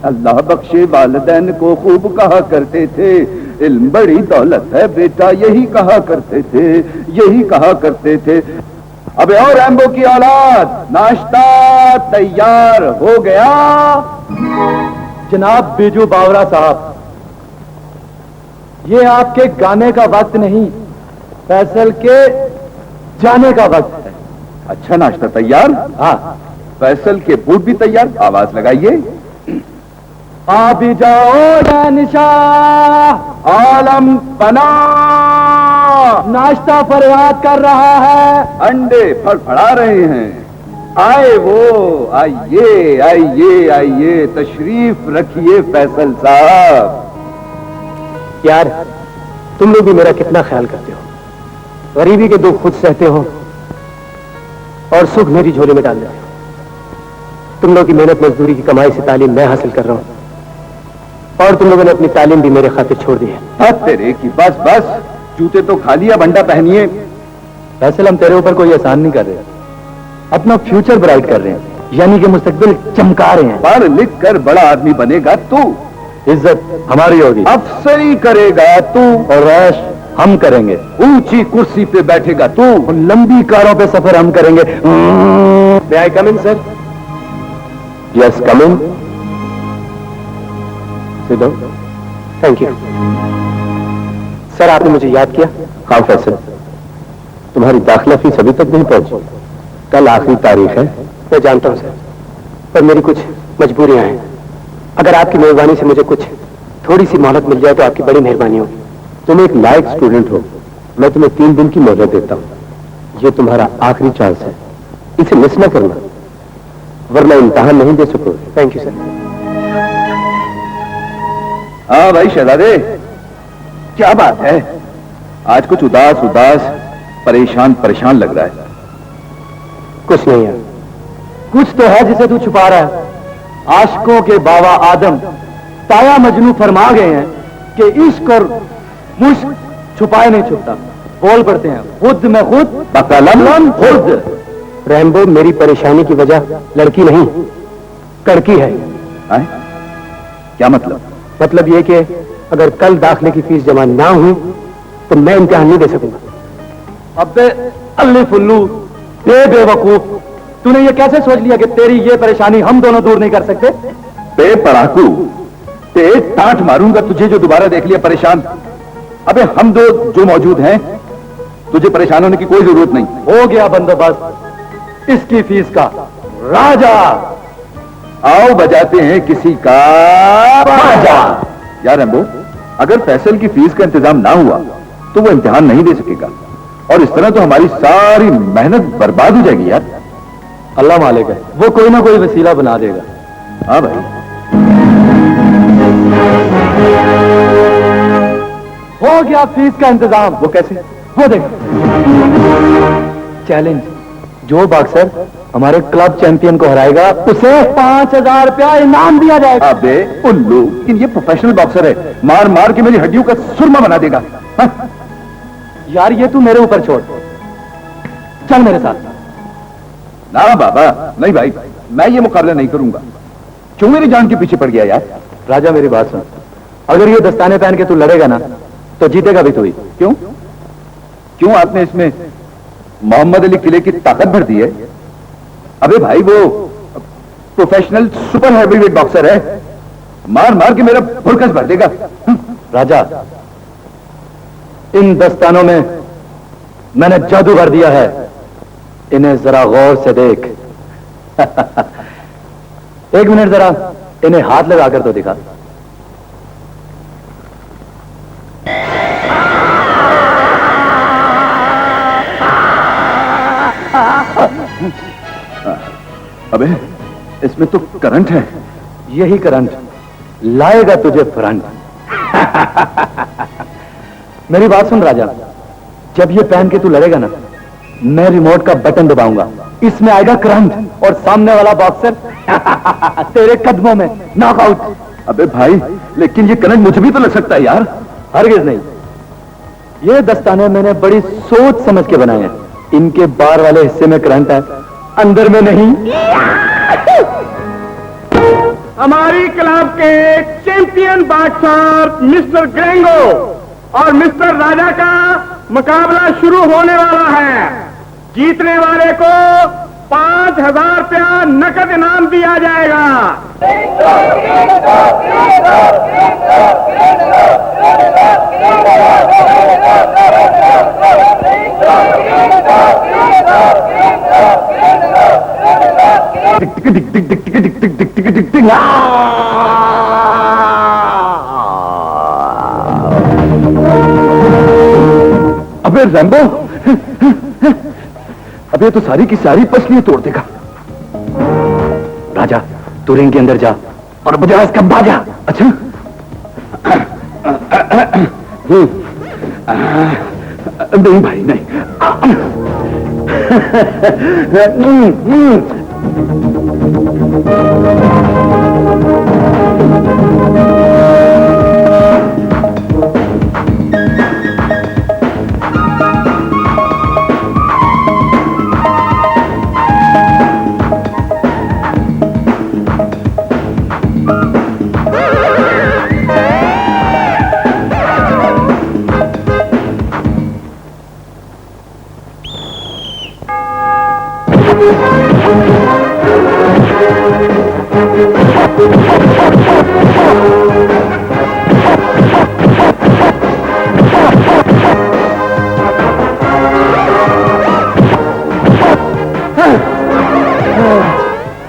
अल्लाह बख्शे वालिदैन को खूब कहा करते थे, इल्म बड़ी दौलत है बेटा, यही कहा करते थे, यही कहा करते थे। अबे और रैम्बो की औलाद, नाश्ता तैयार हो गया? जनाब बीजू बावरा साहब, ये आपके गाने का वक्त नहीं, फैसल के जाने का वक्त है। अच्छा, नाश्ता तैयार? हाँ। फैसल के बूट भी तैयार, आवाज लगाइए। आ भी जाओ निशाह आलम बना, नाश्ता फरियाद कर रहा है, अंडे फड़फड़ा रहे हैं। आए वो, आइए आइए आइए, तशरीफ रखिए फैसल साहब। यार तुम लोग भी मेरा कितना ख्याल करते हो, गरीबी के दुख खुद सहते हो और सुख मेरी झोली में डाल देते हो। तुम लोग की मेहनत मजदूरी की कमाई से तालीम मैं हासिल कर रहा हूं और तुम लोगों ने अपनी तालीम भी मेरे खातिर छोड़ दी है। तेरे की बस बस, जूते तो खा लिया, बंडा पहनिए। फैसल हम तेरे ऊपर कोई एहसान नहीं कर रहे, अपना फ्यूचर ब्राइट कर रहे हैं, यानी कि मुस्तकबिल चमका रहे हैं। पढ़ लिख कर बड़ा आदमी बनेगा तू, इज्जत हमारी होगी, अफसरी करेगा तू, और रैश हम करेंगे, ऊंची कुर्सी पे बैठेगा तू, लंबी कारों पे सफर हम करेंगे। May I come in sir? Yes come in. Sit down. Thank you sir, आपने मुझे याद किया। हाँ फैसल, तुम्हारी दाखिला फीस अभी तक नहीं पहुंची, कल आखिरी तारीख है। मैं जानता हूं सर, पर मेरी कुछ मजबूरियां हैं। अगर आपकी मेहरबानी से मुझे कुछ थोड़ी सी मोहलत मिल जाए तो आपकी बड़ी मेहरबानी होगी। तुम एक लायक स्टूडेंट हो, मैं तुम्हें 3 दिन की मोहलत देता हूं। ये तुम्हारा आखिरी चांस है, इसे मिस न करना, वरना इम्तिहान नहीं दे सकोगे। Thank you sir. हाँ भाई शहजादे, क्या बात है, आज कुछ उदास उदास परेशान परेशान लग रहा है। कुछ नहीं है, कुछ तो है जिसे तू छुपा रहा है। आशिकों के बाबा आदम ताया मजनू फरमा गए हैं कि इश्क और मुश्क छुपाए नहीं छुपता, बोल पड़ते हैं खुद में खुद बकलम खुद। रैम्बो, मेरी परेशानी की वजह लड़की नहीं कड़की है। क्या मतलब? मतलब ये कि अगर कल दाखिले की फीस जमा ना हुई तो मैं इम्तिहान नहीं दे सकूंगा। अबे अल्ली फुल्लू, बेवकूफ, तूने ये कैसे सोच लिया कि तेरी ये परेशानी हम दोनों दूर नहीं कर सकते? बे पढ़ाकू, ते टांट मारूंगा तुझे जो दोबारा देख लिया परेशान। अबे हम दो जो मौजूद हैं, तुझे परेशान होने की कोई जरूरत नहीं। हो गया बंदोबस्त इसकी फीस का। राजा आओ बजाते हैं किसी का बाजा। यार रैम्बो, अगर फैसल की फीस का इंतजाम ना हुआ तो वो इम्तिहान नहीं दे सकेगा, और इस तरह तो हमारी सारी मेहनत बर्बाद हो जाएगी यार। अल्लाह मालिक है, वो कोई ना कोई वसीला बना देगा। हाँ भाई, हो गया फीस का इंतजाम। वो कैसे? वो देख, चैलेंज, जो बॉक्सर हमारे क्लब चैंपियन को हराएगा उसे 5000 रुपया इनाम दिया जाएगा। अबे उल्लू, लेकिन ये प्रोफेशनल बॉक्सर है, मार मार के मेरी हड्डियों का सुरमा बना देगा। हाँ? यार ये तू मेरे ऊपर छोड़, चल मेरे साथ। ना बाबा, नहीं भाई, मैं ये मुकाबला नहीं करूंगा। क्यों मेरी जान के पीछे पड़ गया यार? राजा मेरी बात सुन, अगर ये दस्ताने पहन के तू लड़ेगा ना तो जीतेगा भी तू ही। क्यों? क्यों आपने इसमें मोहम्मद अली किले की ताकत भर दी है? अबे भाई, वो प्रोफेशनल सुपर हैवीवेट बॉक्सर है, मार मार के मेरा फुरकस भर देगा। राजा, इन दस्तानों में मैंने जादू भर दिया है, इन्हें जरा गौर से देख। एक मिनट, जरा इन्हें हाथ लगाकर तो दिखा। अबे इसमें तो करंट है। यही करंट लाएगा तुझे फ्रंट। मेरी बात सुन राजा, जब ये पहन के तू लड़ेगा ना, मैं रिमोट का बटन दबाऊंगा, इसमें आएगा करंट और सामने वाला बॉक्सर तेरे कदमों में नॉकआउट। अबे भाई, लेकिन ये करंट मुझे भी तो लग सकता है यार। हरगिज नहीं, ये दस्ताने मैंने बड़ी सोच समझ के बनाए हैं। इनके बाहर वाले हिस्से में करंट है, अंदर में नहीं। हमारी क्लब के चैंपियन बॉक्सर मिस्टर ग्रेंगो और मिस्टर राजा का मुकाबला शुरू होने वाला है। जीतने वाले को 5,000 रुपया नकद इनाम दिया जाएगा। अबे रैम्बो, अब ये तो सारी की सारी पसलियां तोड़ देगा। राजा, तू रिंग के अंदर जा और बजा इसका बाजा। अच्छा, नहीं भाई नहीं।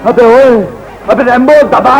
अबे ओए, अबे रैम्बो दबा।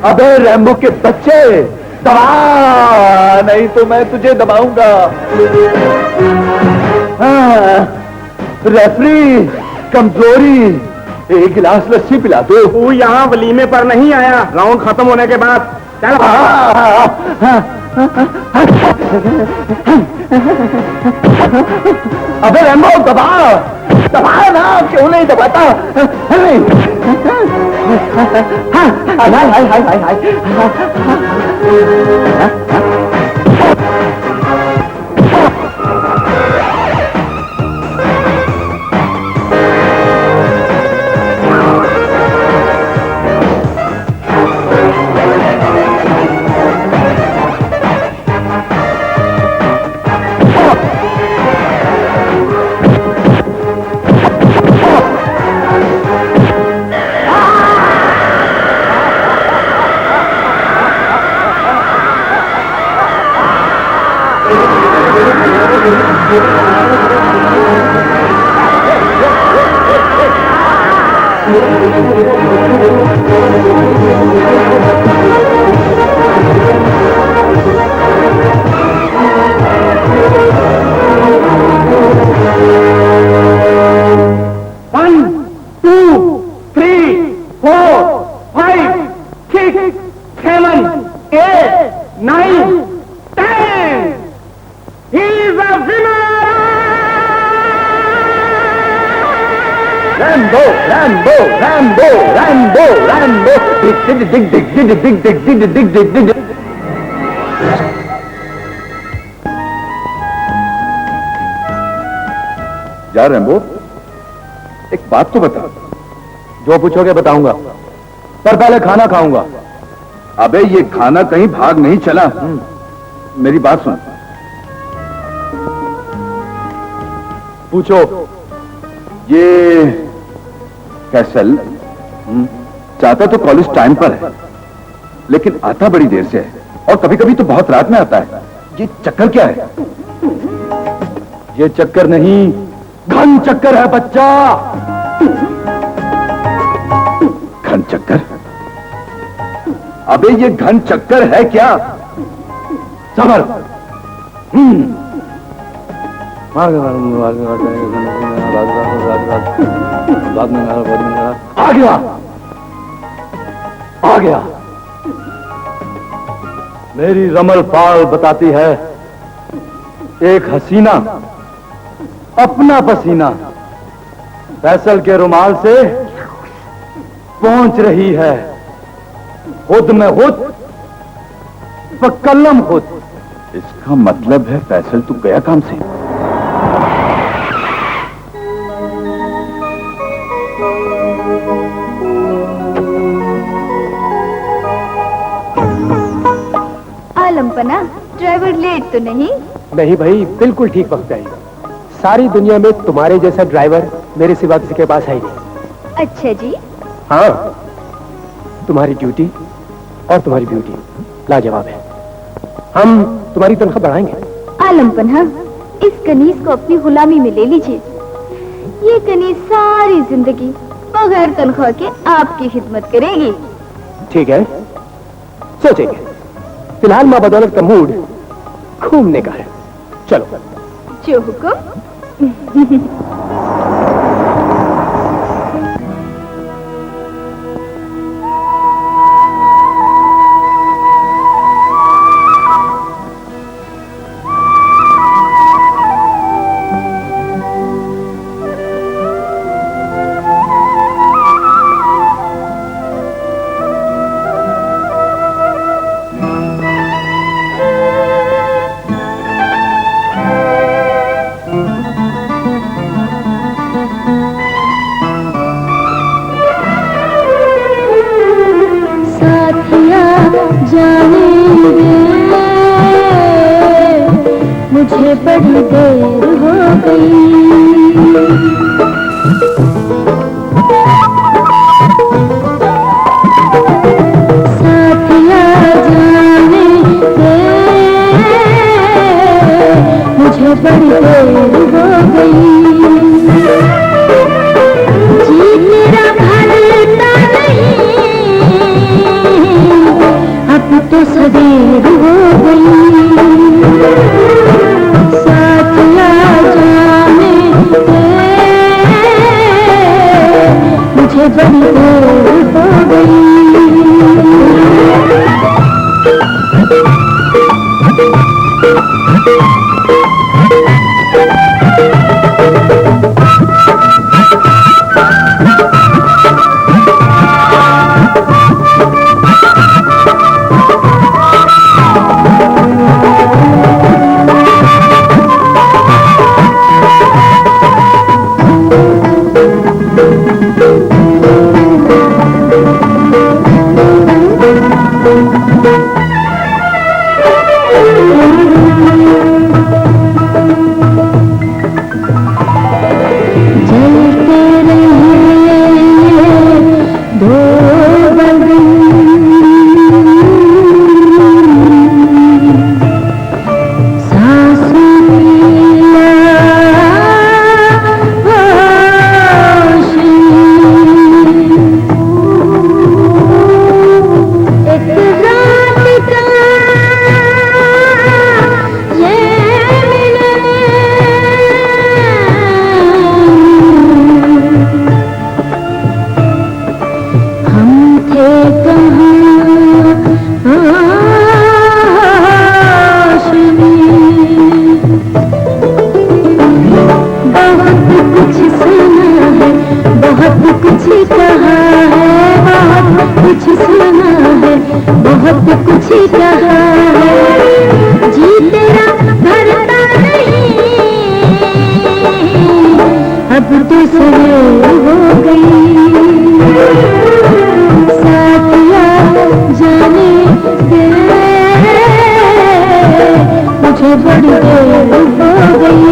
अबे रैम्बो के बच्चे, दबा, नहीं तो मैं तुझे दबाऊंगा। रेफरी, कमजोरी, एक गिलास लस्सी पिला दो। तू यहाँ वलीमे पर नहीं आया, राउंड खत्म होने के बाद। चल अबे रैम्बो दबा, दबा ना, क्यों नहीं दबाता? हाय हाय हाय हाय हाय। जा रैम्बो, एक बात तो बता। जो पूछोगे बताऊंगा, पर पहले खाना खाऊंगा। अबे ये खाना कहीं भाग नहीं चला। मेरी बात सुन। पूछो। ये कैसल चाहता तो कॉलेज टाइम पर है, लेकिन आता बड़ी देर से है, और कभी कभी तो बहुत रात में आता है। ये चक्कर क्या है? ये चक्कर नहीं, घन चक्कर है बच्चा। घन चक्कर? अबे ये घन चक्कर है क्या? सबर। आ गया, आ गया। मेरी रमल पाल बताती है, एक हसीना अपना पसीना फैसल के रुमाल से पहुंच रही है। खुद में खुद पकल्लम खुद। इसका मतलब है फैसल तू गया काम से। आलमपना, ड्राइवर लेट तो नहीं? नहीं भाई, बिल्कुल ठीक वक्त आई। सारी दुनिया में तुम्हारे जैसा ड्राइवर मेरे सिवा किसी के पास है ही नहीं। अच्छा जी। हाँ, तुम्हारी ड्यूटी और तुम्हारी ब्यूटी लाजवाब है। हम तुम्हारी तनख्वाह बढ़ाएंगे। आलमपना, इस कनीज को अपनी गुलामी में ले लीजिए। ये कनीज सारी जिंदगी बगैर तनख्वाह के आपकी खिदमत करेगी। ठीक है, सोचेंगे। फिलहाल माँ बदौलत का मूड घूमने का है। चलो। जो हुक्म। मुझे बड़ी देर हो गई। साथिया जाने दे, मुझे बड़ी देर हो गई। जी मेरा भरता नहीं, अब तो सवेर हो गई। मुझे बड़ी देर हो गई। मुझे बड़ी देर हो गई।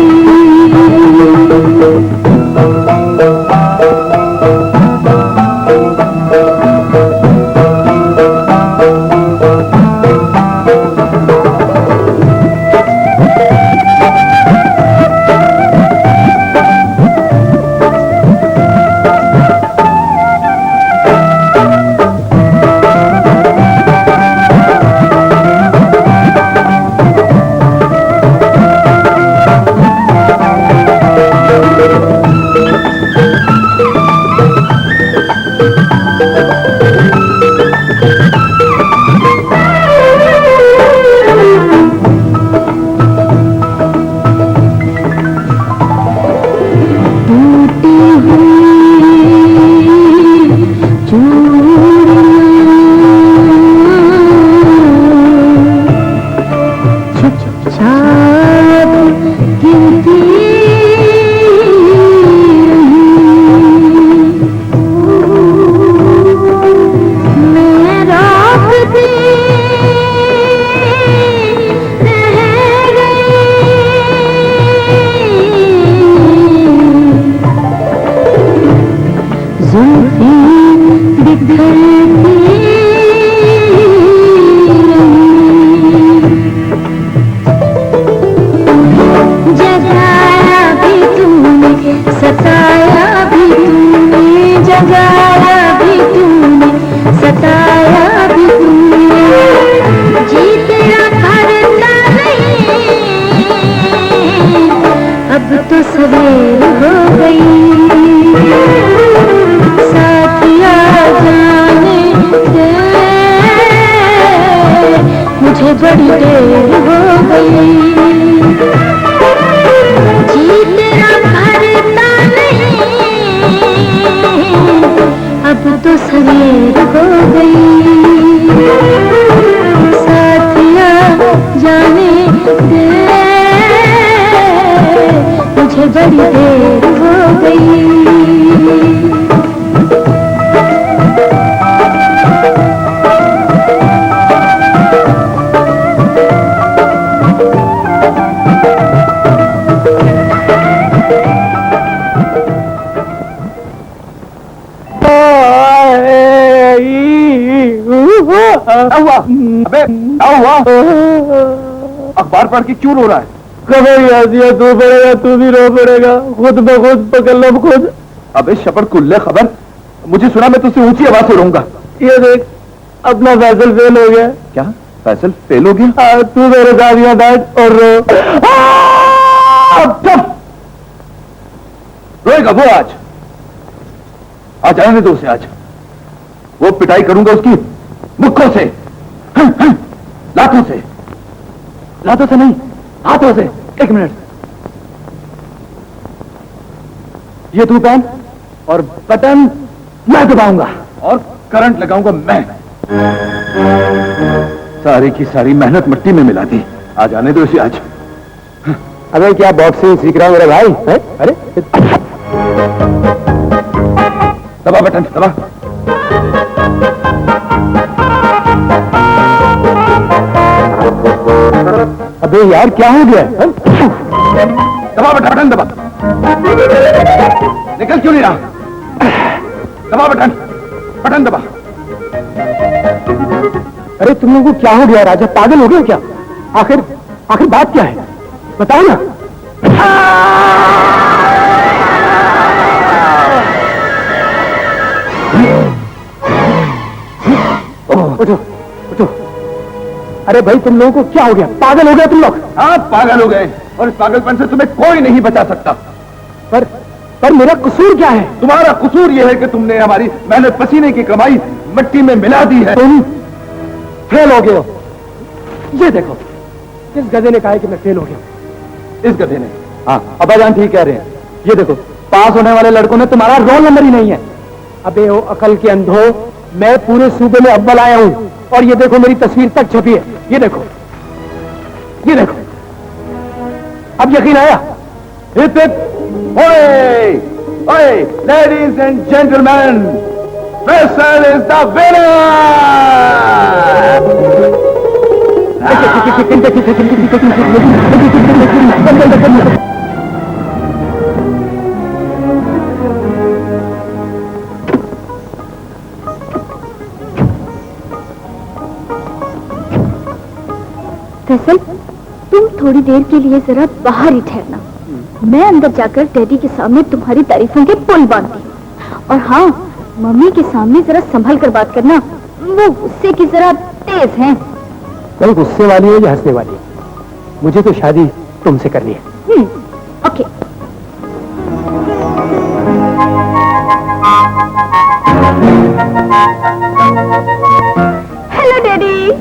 अखबार पढ़ के क्यों रो रहा है? खबर यादिया तू पड़ेगा, तू भी रो पड़ेगा, खुद ब खुद पकड़ लो खुद। अबे शपर कुल्ले खबर, मुझे सुना मैं तुझसे ऊंची आवाज से रोऊंगा। ये देख अपना फैसल फेल हो गया। क्या फैसल फेल हो गया? तू मेरे साथ यहाँ बैठ और रो। रोएगा वो आज आने दो उसे। आज वो पिटाई करूंगा उसकी मुक्कों से, लातों से। लातों से नहीं, हाथों से। एक मिनट, ये तू पहन और बटन मैं दबाऊंगा और करंट लगाऊंगा मैं। सारी की सारी मेहनत मिट्टी में मिला दी। आज आने दो इसे आज। अबे क्या बॉक्सिंग सीख रहा हूं मेरे भाई है? अरे दबा बटन दबा। अबे यार क्या हो गया? दबा बटन दबा। निकल क्यों नहीं रहा? दबा बटन दबा। अरे तुम लोगों को क्या हो गया राजा? पागल हो गए क्या? आखिर बात क्या है बताओ ना। उठो उठो। अरे भाई तुम लोगों को क्या हो गया? पागल हो गए तुम लोग? हाँ पागल हो गए, और इस पागलपन से तुम्हें कोई नहीं बचा सकता। पर मेरा कसूर क्या है? तुम्हारा कसूर यह है कि तुमने हमारी मेहनत पसीने की कमाई मिट्टी में मिला दी है। तुम फेल हो गए हो। ये देखो, इस गधे ने कहा है कि मैं फेल हो गया। इस गधे ने? हाँ अब्बाजान ठीक कह रहे हैं। ये देखो, पास होने वाले लड़कों में तुम्हारा रोल नंबर ही नहीं है। अबे ओ अकल के अंधो, मैं पूरे सूबे में अव्वल आया हूं, और ये देखो मेरी तस्वीर तक छपी है। ये देखो, अब यकीन आया? Ladies and gentleman, Faisal is the winner. अंदर करना। फैसल, तुम थोड़ी देर के लिए जरा बाहर ही ठहरना। मैं अंदर जाकर डैडी के सामने तुम्हारी तारीफों के पुल बांधती हूँ। और हाँ, मम्मी के सामने जरा संभल कर बात करना, वो गुस्से की जरा तेज हैं। कोई गुस्से वाली है या हंसने वाली है, मुझे तो शादी तुमसे करनी है। ओके। Hello daddy.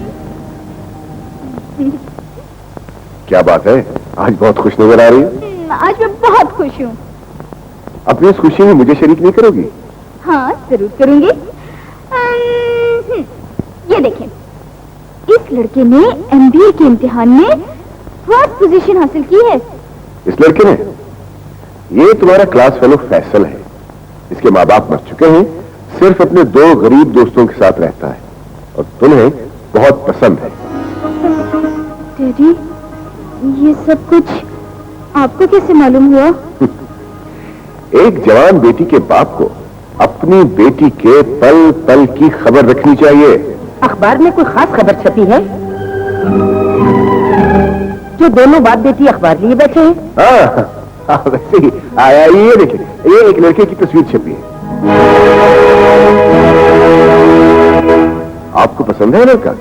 क्या बात है, आज बहुत खुश नजर आ रही है। आज मैं बहुत खुश हूँ। अपनी इस खुशी में मुझे शरीक नहीं करोगी? हाँ, जरूर करूंगी। ये देखें, इस लड़के ने MBA के इम्तिहान में फर्स्ट पोजीशन हासिल की है। इस लड़के ने? ये तुम्हारा क्लास फेलो फैसल है। इसके माँ बाप मर चुके हैं, सिर्फ अपने 2 गरीब दोस्तों के साथ रहता है और तुम्हें बहुत पसंद है। डैडी, ये सब कुछ आपको कैसे मालूम हुआ? एक जवान बेटी के बाप को अपनी बेटी के पल पल की खबर रखनी चाहिए। अखबार में कोई खास खबर छपी है जो दोनों बाप बेटी अखबार लिए बैठे हैं? हाँ, वैसे ही आया। ये देखिए, ये एक लड़के की तस्वीर छपी है। आपको पसंद है लड़का?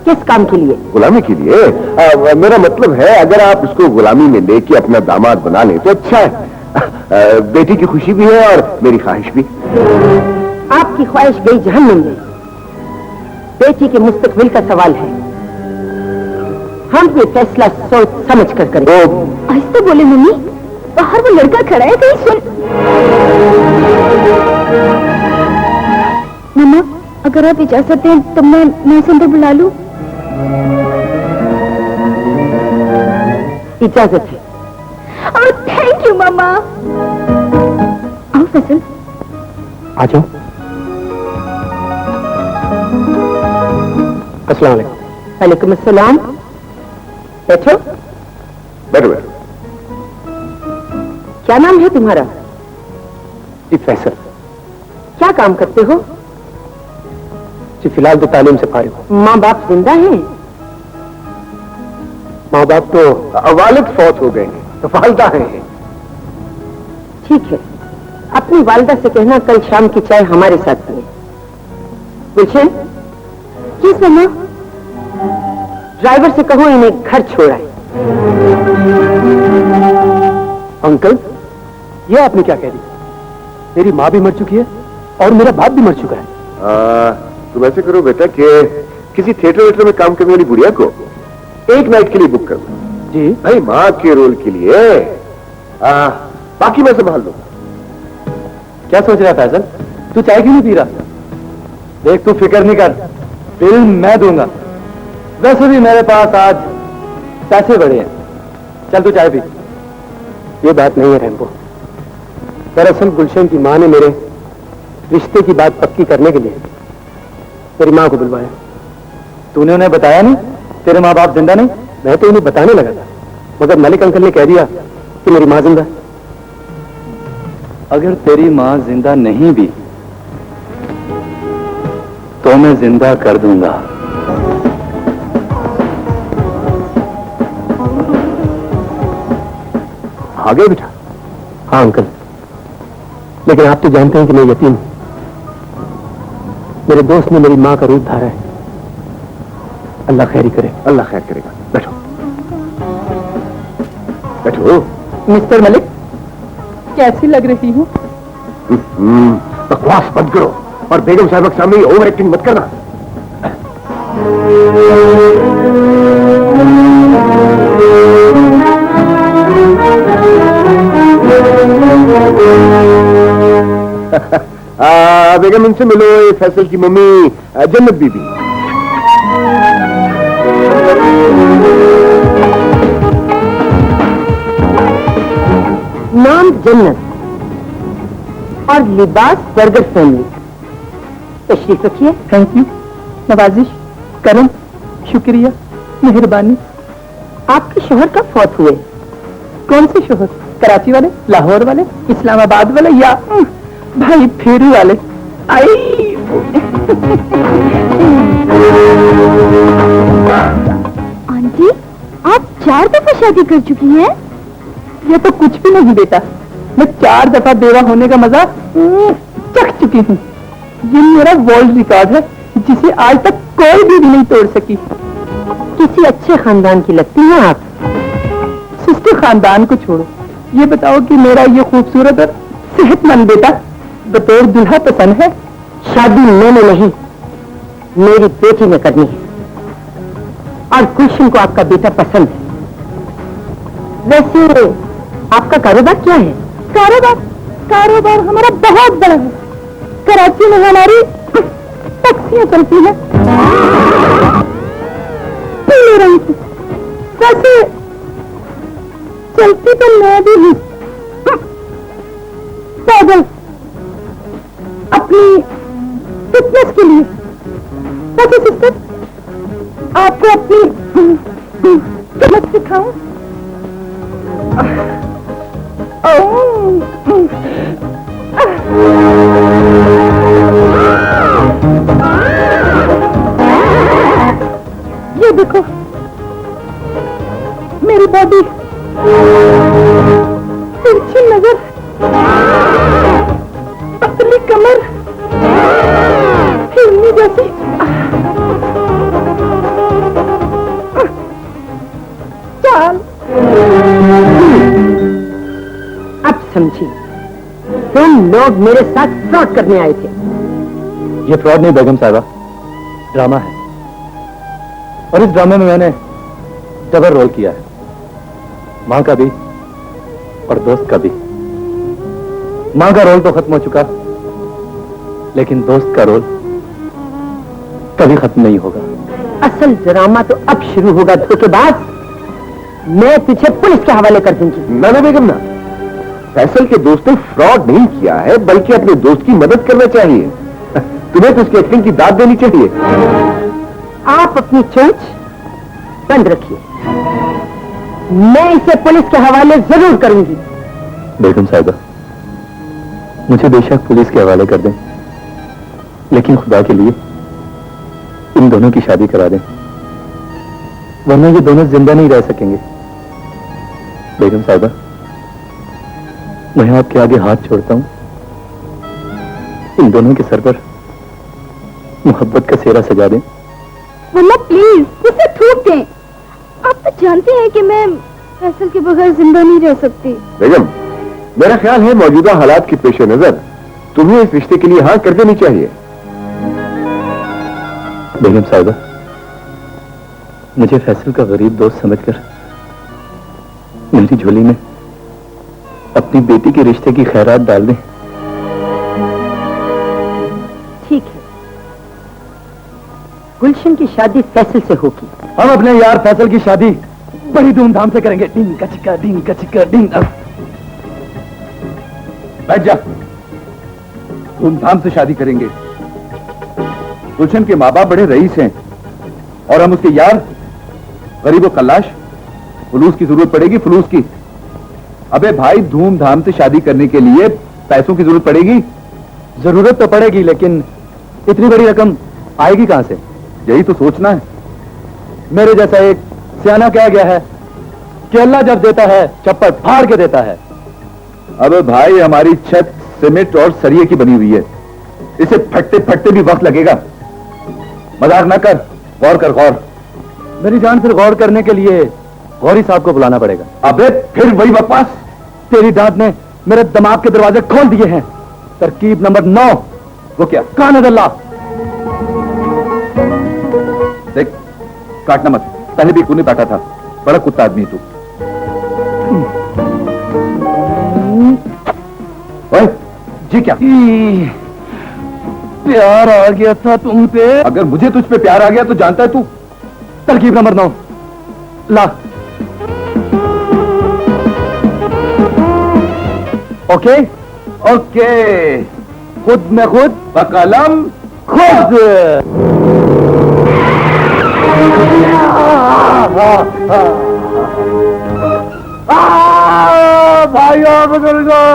किस काम के लिए? गुलामी के लिए। मेरा मतलब है, अगर आप उसको गुलामी में लेके अपना दामाद बना लें तो अच्छा है। बेटी की खुशी भी है और मेरी ख्वाहिश भी। आपकी ख्वाहिश गई जहन्नुम में, बेटी के मुस्तकबिल का सवाल है। हम ये फैसला सोच समझ कर करें। आज तो बोले मम्मी, बाहर वो लड़का खड़ा है, कहीं सुन। मम्मा, अगर आप इजाजत दें तो मैं उसे अंदर बुला लूं? इजाजत है। थैंक यू मम्मा। आओ फैसल। आ जाओ। अस्सलाम वालेकुम। वालेकुम अस्सलाम। बैठो। बैठो बैठो। क्या नाम है तुम्हारा? जी फैसल। क्या काम करते हो? जी फिलहाल तो तालीम से फारिग हूँ। माँ बाप जिंदा हैं? माँ बाप तो वालिद फौत हो गए हैं, तो वालिदा हैं। ठीक है, अपनी वालिदा से कहना कल शाम की चाय हमारे साथ पिए। गुलशन, किस मम्मा? ड्राइवर से कहो इन्हें घर छोड़ाए। अंकल, ये आपने क्या कह दी? मेरी माँ भी मर चुकी है और मेरा बाप भी मर चुका है। तुम ऐसे करो बेटा कि किसी थिएटर वेटर में काम करने वाली बुढ़िया को एक नाइट के लिए बुक कर दो। जी भाई, माँ के रोल के लिए। बाकी मैं संभाल लूँ। क्या सोच रहा है फैसल? तू चाय क्यों नहीं पी रहा? देख, तू फिक्र नहीं कर, बिल मैं दूंगा। वैसे भी मेरे पास आज पैसे बड़े हैं। चल तू चाय पी। ये बात नहीं है रैम्बो। दरअसल गुलशन की माँ ने मेरे रिश्ते की बात पक्की करने के लिए मेरी माँ को बुलवाया। तूने उन्हें बताया नहीं तेरे माँ बाप जिंदा नहीं? मैं तो उन्हें बताने लगा था, मगर मलिक अंकल ने कह दिया कि मेरी माँ जिंदा। अगर तेरी माँ जिंदा नहीं भी तो मैं जिंदा कर दूंगा। आ गए बेटा? हाँ अंकल, लेकिन आप तो जानते हैं कि मैं यतीम हूं। मेरे दोस्त ने मेरी माँ का रूप धारा है। अल्लाह खैरी करे। अल्लाह खैर करेगा। बैठो बैठो। मिस्टर मलिक, कैसी लग रही हूँ? बकवास बंद करो और बेगम साहब के सामने ओवर एक्टिंग मत करना। बेगम, इनसे मिलो, ये फैसल की मम्मी जन्नत बीबी। नाम जन्नत और लिबास बर्गर फैमिली। तशरीफ रखिए। Thank you. नवाजिश, करम, शुक्रिया, मेहरबानी। आपके शोहर कब फौत हुए? कौन से शोहर? कराची वाले, लाहौर वाले, इस्लामाबाद वाले या भाई फेरू वाले? आई आंटी, आप 4 दफा शादी कर चुकी हैं? ये तो कुछ भी नहीं बेटा, मैं 4 दफा बेवा होने का मजा चख चुकी हूँ। ये मेरा वर्ल्ड रिकॉर्ड है जिसे आज तक कोई भी नहीं तोड़ सकी। किसी अच्छे खानदान की लगती हैं आप। सिस्टर खानदान को छोड़ो, ये बताओ कि मेरा ये खूबसूरत और सेहतमंद बेटा बतौर दुल्हा पसंद है? शादी मैंने नहीं, मेरी बेटी ने करनी है और गुलशन को आपका बेटा पसंद है। वैसे आपका कारोबार क्या है? कारोबार हमारा बहुत बड़ा है। कराची में हमारी टैक्सियां चलती हैं पीले रंग से। वैसे चलती तो मैं भी हूँ पैदल, अपनी फिटनेस के लिए। वैसे सिस्टर, आपको अपनी फिटनेस सिखाऊं? ये देखो मेरी बॉडी, तिरछी नजर, पतली कमर, हिरनी जैसी। चाल। अब समझी, तुम लोग मेरे साथ फ्रॉड करने आए थे। ये फ्रॉड नहीं बेगम साहिबा, ड्रामा है। और इस ड्रामे में मैंने डबल रोल किया है, मां का भी और दोस्त का भी। मां का रोल तो खत्म हो चुका, लेकिन दोस्त का रोल कभी खत्म नहीं होगा। असल ड्रामा तो अब शुरू होगा धोखेबाज। मैं तुझे पुलिस के हवाले कर दूंगी। ना बेगम ना, फैसल के दोस्त ने फ्रॉड नहीं किया है, बल्कि अपने दोस्त की मदद करना चाहिए। तुम्हें तो उसकी एक्टिंग की दाद देनी चाहिए। आप अपनी चोंच बंद रखिए, मैं इसे पुलिस के हवाले जरूर करूंगी। बेगम साहिबा, मुझे बेशक पुलिस के हवाले कर दें, लेकिन खुदा के लिए इन दोनों की शादी करा दें, वरना ये दोनों जिंदा नहीं रह सकेंगे। बेगम साहिबा, मैं आपके आगे हाथ छोड़ता हूं, इन दोनों के सर पर मोहब्बत का सेहरा सजा दें। मम्मा प्लीज उसे थूक दें। आप तो जानते हैं कि मैं फैसल के बगैर जिंदा नहीं रह सकती। बेगम, मेरा ख्याल है मौजूदा हालात के पेश नजर तुम्हें इस रिश्ते के लिए हाँ कर देनी चाहिए। बेगम साहिबा, मुझे फैसल का गरीब दोस्त समझकर मेरी झोली में अपनी बेटी के रिश्ते की खैरात डाल दें। ठीक है, गुलशन की शादी फैसल से होगी। हम अपने यार फैसल की शादी बड़ी धूमधाम से करेंगे। डिंग कचिका डिंग कचिका डिंग। बैठ जा, धूमधाम से शादी करेंगे। गुलशन के माँ बाप बड़े रईस हैं और हम उसके यार गरीबो कल्लाश। फुलूस की जरूरत पड़ेगी, फुलूस की। अबे भाई, धूमधाम से शादी करने के लिए पैसों की जरूरत पड़ेगी। जरूरत तो पड़ेगी, लेकिन इतनी बड़ी रकम आएगी कहां से? यही तो सोचना है। मेरे जैसा एक सियाना कह गया है कि अल्लाह जब देता है चप्पल फाड़ के देता है। अबे भाई, हमारी छत सीमेंट और सरिये की बनी हुई है, इसे फटते फटते भी वक्त लगेगा। मजाक ना कर, गौर कर गौर। मेरी जान, फिर गौर करने के लिए गौरी साहब को बुलाना पड़ेगा। अबे फिर वही बकवास। तेरी डांट ने मेरे दिमाग के दरवाजे खोल दिए हैं। तरकीब नंबर 9। वो क्या? कान अल्लाह। देख, काटना मत, पहले भी कूने काटा था। बड़ा कुत्ता आदमी तू। ओए, जी क्या? प्यार आ गया था तुम पे। अगर मुझे तुझ पे प्यार आ गया तो जानता है तू। तरकीब नंबर 9 ला। ओके ओके, खुद में खुद बकलम खुद। भाइयों बुजुर्गों,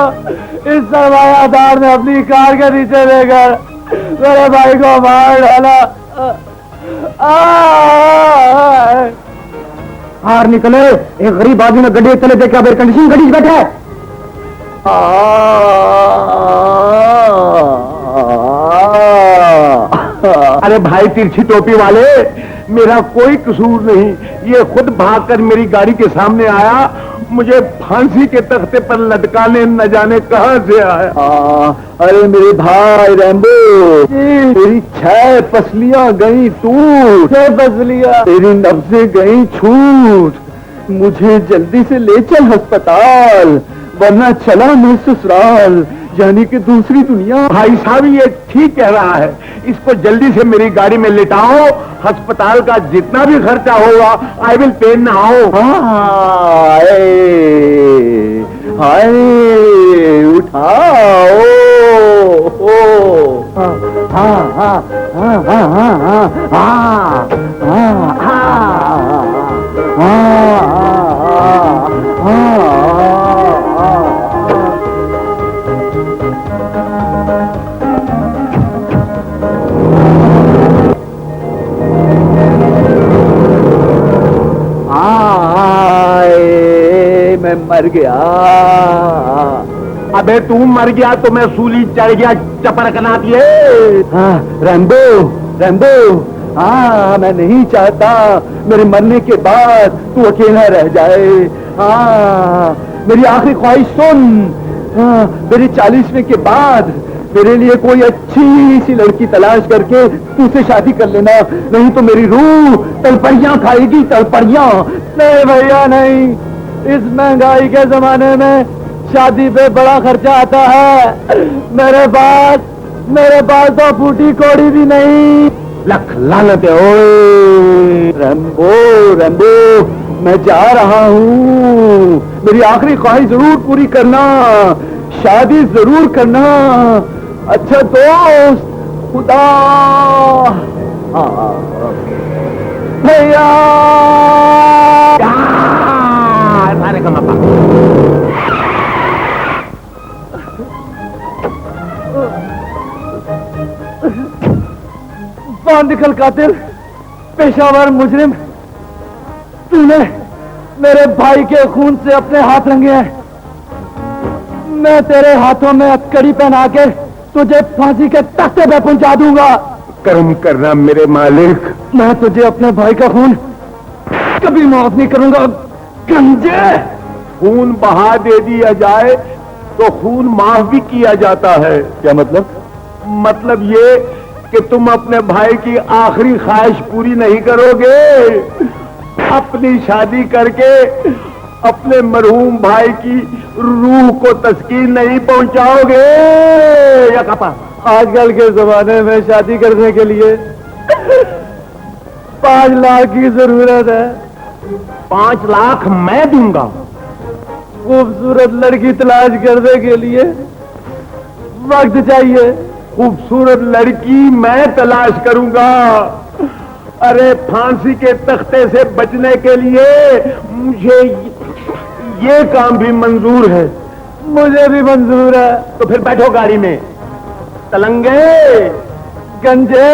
इस सरमायादार ने अपनी कार के नीचे लेकर मेरे भाई को मार डाला। बाहर निकले, एक गरीब आदमी ने गड्डी चले देखा एयर कंडीशन गड्डी बैठा है। अरे भाई तिरछी टोपी वाले, मेरा कोई कसूर नहीं, ये खुद भागकर मेरी गाड़ी के सामने आया, मुझे फांसी के तख्ते पर लटकाने न जाने कहां से आया। अरे मेरे भाई रैम्बो, तेरी 6 पसलियां गई टूट, 6 पसलियां, तेरी नब्जें गई छूट। मुझे जल्दी से ले चल अस्पताल, वरना चला मैं ससुराल, यानी कि दूसरी दुनिया। भाई साहब ये ठीक कह रहा है, इसको जल्दी से मेरी गाड़ी में लिटाओ, अस्पताल का जितना भी खर्चा होगा आई विल पे नाउ। हाय उठाओ। मैं मर गया। अबे तू मर गया तो मैं सूली चढ़ गया, चपर कना दिए। हाँ रैम्बो, रैम्बो, हाँ मैं नहीं चाहता मेरे मरने के बाद तू अकेला रह जाए। हाँ मेरी आखिरी ख्वाहिश सुन, हाँ मेरे 40वें के बाद मेरे लिए कोई अच्छी सी लड़की तलाश करके तू से शादी कर लेना, नहीं तो मेरी रूह तलपरियां खाएगी, तलपरियां। नहीं भैया नहीं, इस महंगाई के जमाने में शादी पे बड़ा खर्चा आता है। मेरे पास तो फूटी कोड़ी भी नहीं। लख लानत है। ओए रैम्बो, रैम्बो मैं जा रहा हूँ, मेरी आखिरी ख्वाहिश जरूर पूरी करना, शादी जरूर करना। अच्छा दोस्त, खुदा। भैया सारे का मपा। कौन निकल कातिल, पेशावर मुजरिम, तूने मेरे भाई के खून से अपने हाथ रंगे हैं। मैं तेरे हाथों में हथकड़ी पहना के तुझे फांसी के तख्ते पे पहुंचा दूंगा। कर्म करना मेरे मालिक। मैं तुझे अपने भाई का खून कभी माफ नहीं करूंगा। गंजे, खून बहा दे दिया जाए तो खून माफ भी किया जाता है। क्या मतलब? मतलब ये कि तुम अपने भाई की आखिरी ख्वाहिश पूरी नहीं करोगे, अपनी शादी करके अपने मरहूम भाई की रूह को तस्कीन नहीं पहुंचाओगे। या कपा आजकल के जमाने में शादी करने के लिए 5 लाख की जरूरत है। 5 लाख मैं दूंगा। खूबसूरत लड़की तलाश करने के लिए वक्त चाहिए। खूबसूरत लड़की मैं तलाश करूंगा। अरे फांसी के तख्ते से बचने के लिए मुझे ये काम भी मंजूर है। मुझे भी मंजूर है। तो फिर बैठो गाड़ी में। तलंगे, गंजे।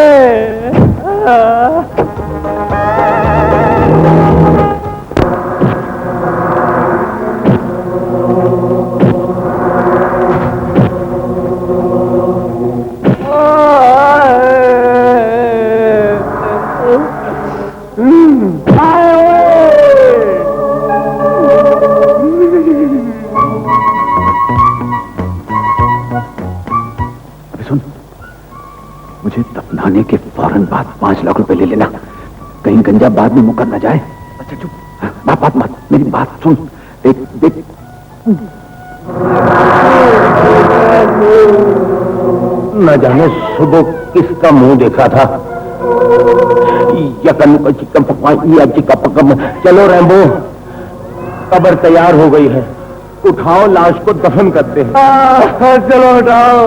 मुझे दफनाने के फौरन बाद 5 लाख रुपए ले लेना, कहीं गंजा बाद में मुकर न जाए। अच्छा चुप, बात मत, मेरी बात सुन। देख देख, न जाने सुबह किसका मुंह देखा था। चलो रैम्बो, कब्र तैयार हो गई है, उठाओ लाश को दफन करते हैं। चलो उठाओ।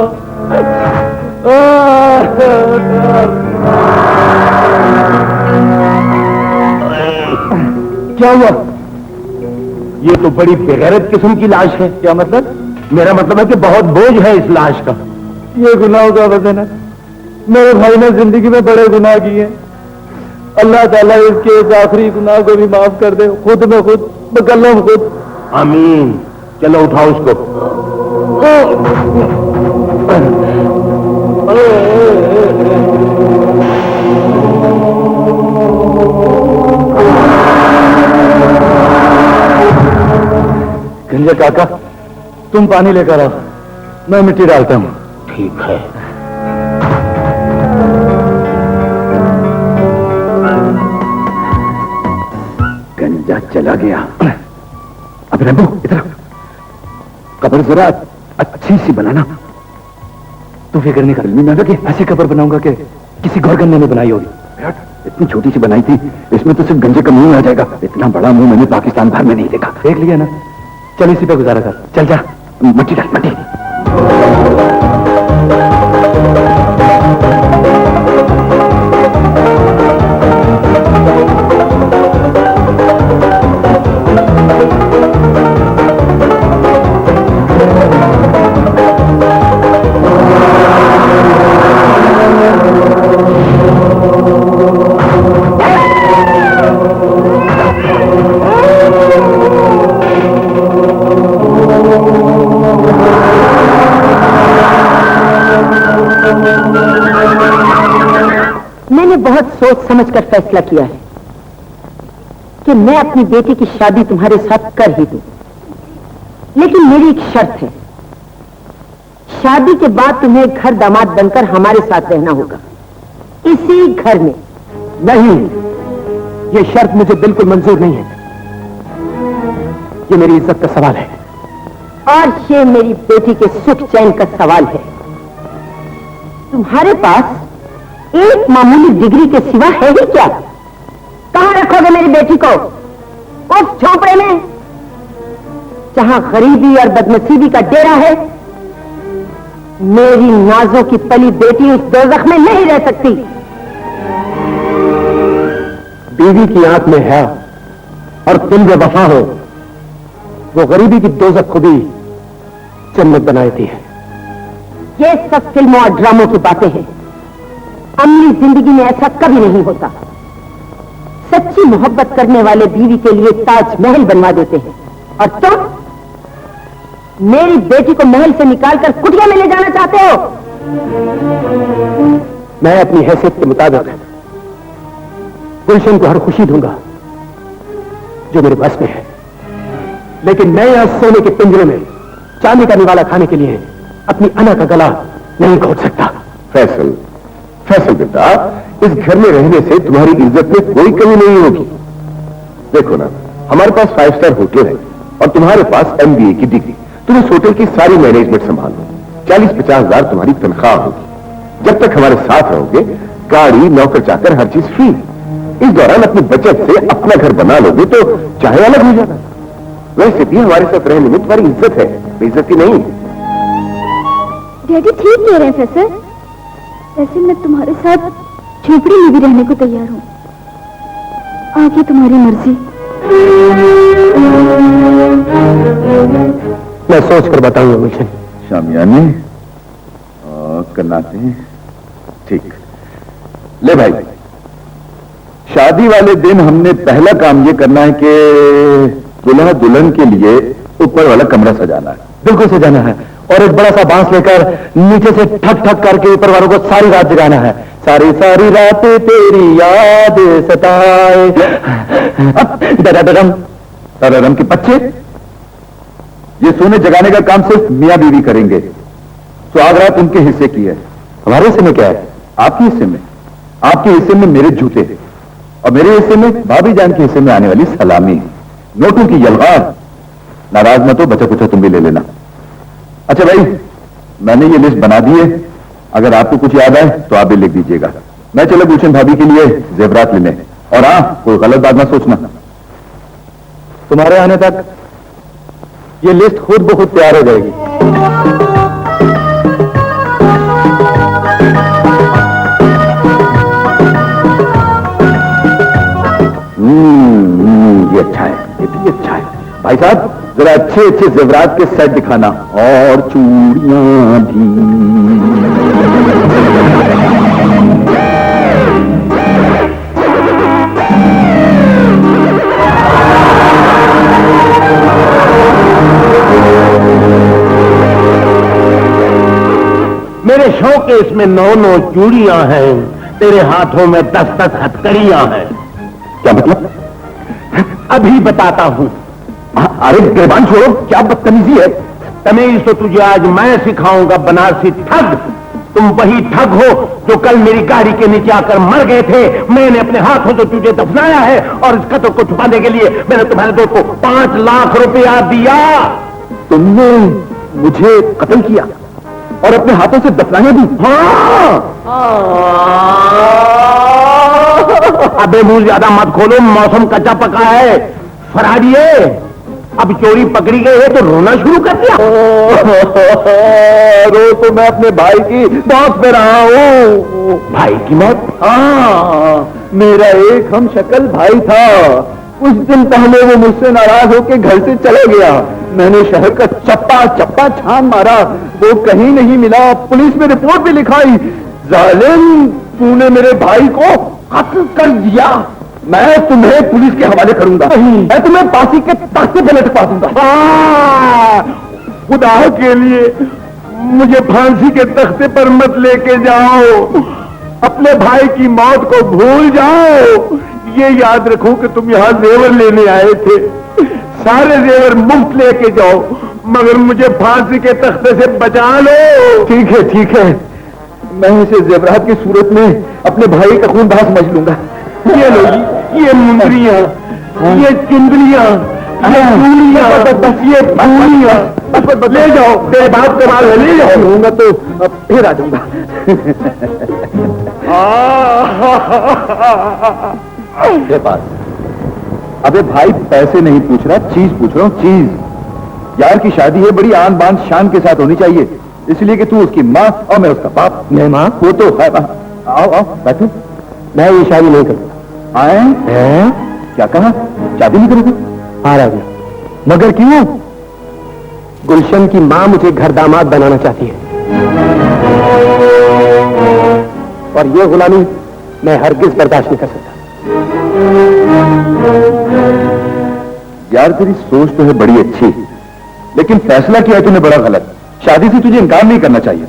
क्या हुआ? ये तो बड़ी बेगैरत किस्म की लाश है। क्या मतलब? मेरा मतलब है कि बहुत बोझ है इस लाश का। ये गुनाहों का वजन है। मेरे भाई ने जिंदगी में बड़े गुनाह किए। अल्लाह ताला इसके इस आखिरी गुनाह को भी माफ कर दे, खुद में खुद, बकल्लम खुद। आमीन। चलो उठाओ उसको। गंजे काका, तुम पानी लेकर आओ, मैं मिट्टी डालता हूं। ठीक है। गंजा चला गया। अब रंबू इधर कब्र जरा अच्छी सी बनाना। तू फिक्र नहीं कर, मैं लगे ऐसी कब्र बनाऊंगा कि किसी गौरगन्ने ने बनाई होगी। इतनी छोटी सी बनाई थी, इसमें तो सिर्फ गंजे का मुंह आ जाएगा। इतना बड़ा मुंह मैंने पाकिस्तान भर में नहीं देखा। देख लिया ना, चल इसी पे गुजारा कर। चल जा, मट्टी डाल मट्टी। बहुत सोच समझकर फैसला किया है कि मैं अपनी बेटी की शादी तुम्हारे साथ कर ही दूं, लेकिन मेरी एक शर्त है। शादी के बाद तुम्हें घर दामाद बनकर हमारे साथ रहना होगा, इसी घर में। नहीं, ये शर्त मुझे बिल्कुल मंजूर नहीं है। ये मेरी इज्जत का सवाल है और ये मेरी बेटी के सुख चैन का सवाल है। तुम्हारे पास एक मामूली डिग्री के सिवा है ही क्या? कहां रखोगे मेरी बेटी को? उस झोंपड़े में जहां गरीबी और बदनसीबी का डेरा है? मेरी नाजों की पली बेटी उस दोज़ख में नहीं रह सकती। बीवी की आंख में है और तुम जो वफा हो, वो गरीबी की दोज़ख खुद ही जन्नत बनाती है। ये सब फिल्मों और ड्रामों की बातें हैं। अमली जिंदगी में ऐसा कभी नहीं होता। सच्ची मोहब्बत करने वाले बीवी के लिए ताजमहल बनवा देते हैं, और तुम मेरी बेटी को महल से निकालकर कुटिया में ले जाना चाहते हो। मैं अपनी हैसियत के मुताबिक गुलशन को हर खुशी दूंगा जो मेरे बस में है, लेकिन मैं यहां सोने के पिंजरे में चांदी का निवाला खाने के लिए अपनी अना का गला नहीं घोट सकता। फैसल, फैसल बेटा, इस घर में रहने से तुम्हारी इज्जत में कोई कमी नहीं होगी। देखो ना, हमारे पास 5 स्टार होटल है और तुम्हारे पास MBA की डिग्री। तुम इस होटल की सारी मैनेजमेंट संभालो। 40-50 हजार तुम्हारी तनख्वाह होगी। जब तक हमारे साथ रहोगे, गाड़ी, नौकर चाकर, हर चीज फ्री। इस दौरान अपनी बचत से अपना घर बना लोगे तो चाहे अलग हो जाना। वैसे भी हमारे साथ रहने में तुम्हारी इज्जत है, बेइज्जती नहीं। डैडी ठीक कह रहे हैं फैसल। वैसे मैं तुम्हारे साथ झोपड़ी में भी रहने को तैयार हूँ। आगे तुम्हारी मर्जी। मैं सोच कर बताऊंगा मुझे। शामियाने कन्नाते, ठीक। ले भाई, शादी वाले दिन हमने पहला काम ये करना है कि दुल्हा दुल्हन के लिए ऊपर वाला कमरा सजाना है। बिल्कुल सजाना है, और एक बड़ा सा बांस लेकर नीचे से ठक ठक करके ऊपर वालों को सारी रात जगाना है। सारी सारी रात तेरी याद सताए। डरम डरम के बच्चे, ये सोने जगाने का काम सिर्फ मियां बीवी करेंगे। सुहाग रात उनके हिस्से की है। हमारे हिस्से में क्या है? आपके हिस्से में, आपके हिस्से में मेरे जूते हैं, और मेरे हिस्से में भाभी जान के हिस्से में आने वाली सलामी, नोटों की यलगार। नाराज मत हो, बचा कुचा तुम भी ले लेना। अच्छा भाई, मैंने ये लिस्ट बना दी है, अगर आपको कुछ याद आए तो आप भी लिख दीजिएगा। मैं चलो गुलशन भाभी के लिए जेवरात लेने, और हाँ, कोई गलत बात ना सोचना। तुम्हारे आने तक ये लिस्ट खुद ब खुद तैयार हो जाएगी। ये अच्छा है, ये भी अच्छा है। भाई साहब जरा अच्छे अच्छे जेवरात के सेट दिखाना और चूड़ियां भी। मेरे शोकेस में 9 चूड़ियां हैं, तेरे हाथों में 10 हथकड़ियां हैं। क्या मतलब? अभी बताता हूं। अरे गिरबान छोड़ो, क्या बदतमीजी है। तमीज तो तुझे आज मैं सिखाऊंगा, बनारसी ठग। तुम वही ठग हो जो कल मेरी गाड़ी के नीचे आकर मर गए थे। मैंने अपने हाथों से तुझे दफनाया है और इस कत्ल को छुपाने के लिए मैंने तुम्हारे दोस्त को 5 लाख रुपया दिया। तुमने मुझे कत्ल किया और अपने हाथों से दफनाया भी? अबे मुंह ज्यादा मत खोलो, मौसम कच्चा पका है। फराडिए, अब चोरी पकड़ी गई है तो रोना शुरू कर दिया। रो तो मैं अपने भाई की मौत पे रहा हूँ। भाई की मौत? हाँ, मेरा एक हम शक्ल भाई था। कुछ दिन पहले वो मुझसे नाराज होकर घर से चले गया। मैंने शहर का चप्पा चप्पा छान मारा, वो कहीं नहीं मिला। पुलिस में रिपोर्ट भी लिखाई। जालिम, तूने मेरे भाई को कत्ल कर दिया। मैं तुम्हें पुलिस के हवाले करूंगा। मैं तुम्हें फांसी के तख्ते पे लटका दूंगा। खुदा के लिए मुझे फांसी के तख्ते पर मत लेके जाओ। अपने भाई की मौत को भूल जाओ। ये याद रखो कि तुम यहाँ जेवर लेने आए थे। सारे जेवर मुफ्त लेके जाओ, मगर मुझे फांसी के तख्ते से बचा लो। ठीक है, ठीक है, मैं इसे जेवरात की सूरत में अपने भाई का खून बहा समझ लूंगा। ये लो जी, ये मुंदरियां, ये चुंदरियां, ये चूड़ियां, ये चूड़ियां, ले जाओ। तेरे बाप के माल है, ले जाओ। होगा तो अब फिर आ जाऊंगा। के पास अबे भाई पैसे नहीं पूछ रहा, चीज पूछ रहा हूँ, चीज। यार की शादी है, बड़ी आन बान शान के साथ होनी चाहिए, इसलिए कि तू उसकी माँ और मैं उसका बाप। मैं माँ? वो तो है। आओ आओ बैठो। मैं ये शादी नहीं करूंगा। आए? क्या कहा? शादी नहीं करोगे? हाँ राजा, मगर क्यों? गुलशन की माँ मुझे घर दामाद बनाना चाहती है और ये गुलामी मैं हरगिज बर्दाश्त नहीं कर सकता। यार तेरी सोच तो है बड़ी अच्छी, लेकिन फैसला किया तूने बड़ा गलत। शादी से तुझे इनकार नहीं करना चाहिए।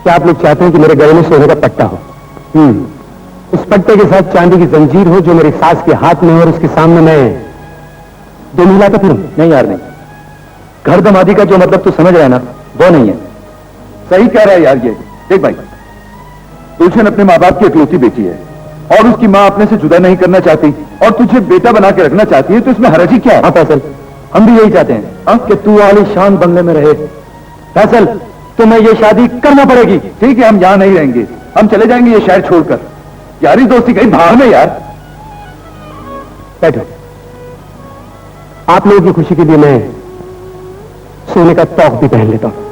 क्या आप लोग चाहते हैं कि मेरे गले में सोने का पट्टा हो? उस पट्टे के साथ चांदी की जंजीर हो जो मेरी सास के हाथ में हो और उसके सामने मैं दो मिलाता फिरूं? नहीं यार नहीं, घर दमादी का जो मतलब तू समझ रहा है ना, वो नहीं है। सही कह रहा है यार ये। देख भाई, गुलशन अपने माँ बाप की इकलौती बेटी है और उसकी माँ अपने से जुदा नहीं करना चाहती और तुझे बेटा बना के रखना चाहती है, तो इसमें हरजी क्या है? हाँ फैसल, हम भी यही चाहते हैं कि तू आलीशान बंगले में रहे। फैसल, तुम्हें ये शादी करना पड़ेगी। ठीक है, हम यहां नहीं रहेंगे, हम चले जाएंगे ये शहर छोड़कर। यारी दोस्ती कहीं बाहर में यार। बैठो। आप लोगों की खुशी के लिए मैं सोने का तौक भी पहन लेता हूं।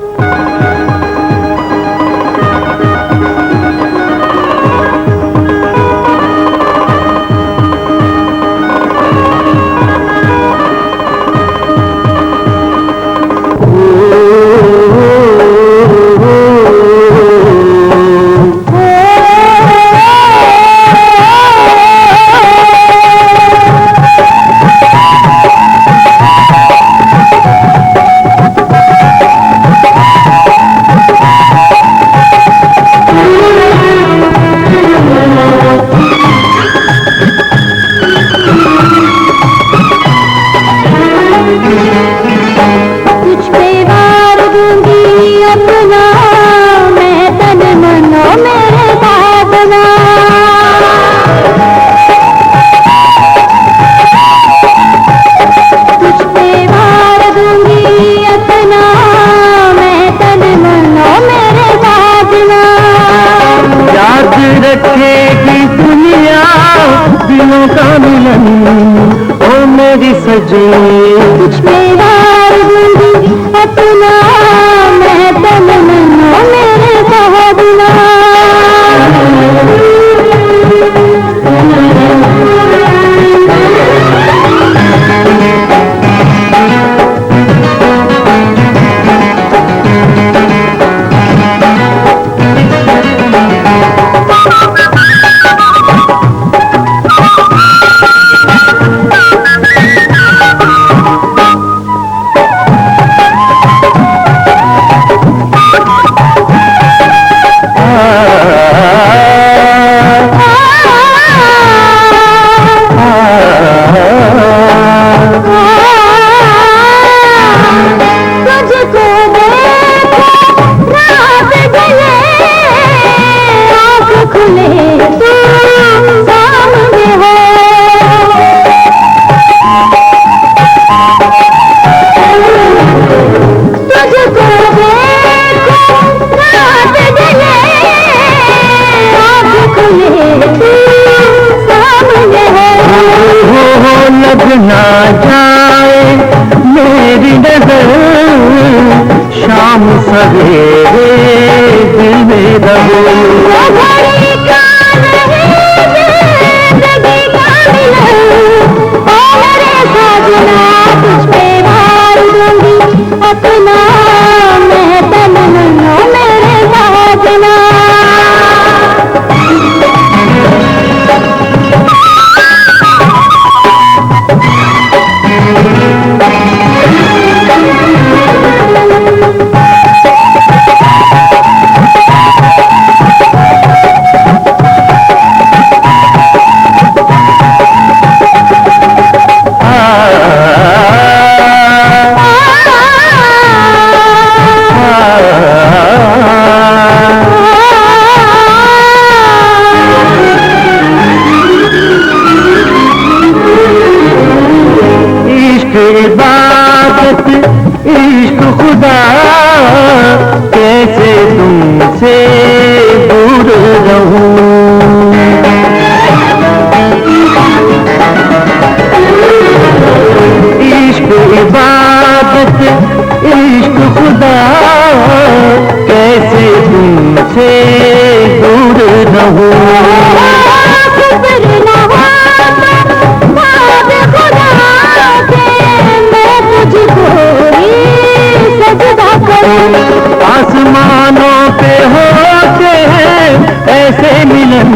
आसमानों पे होते हैं ऐसे मिलन,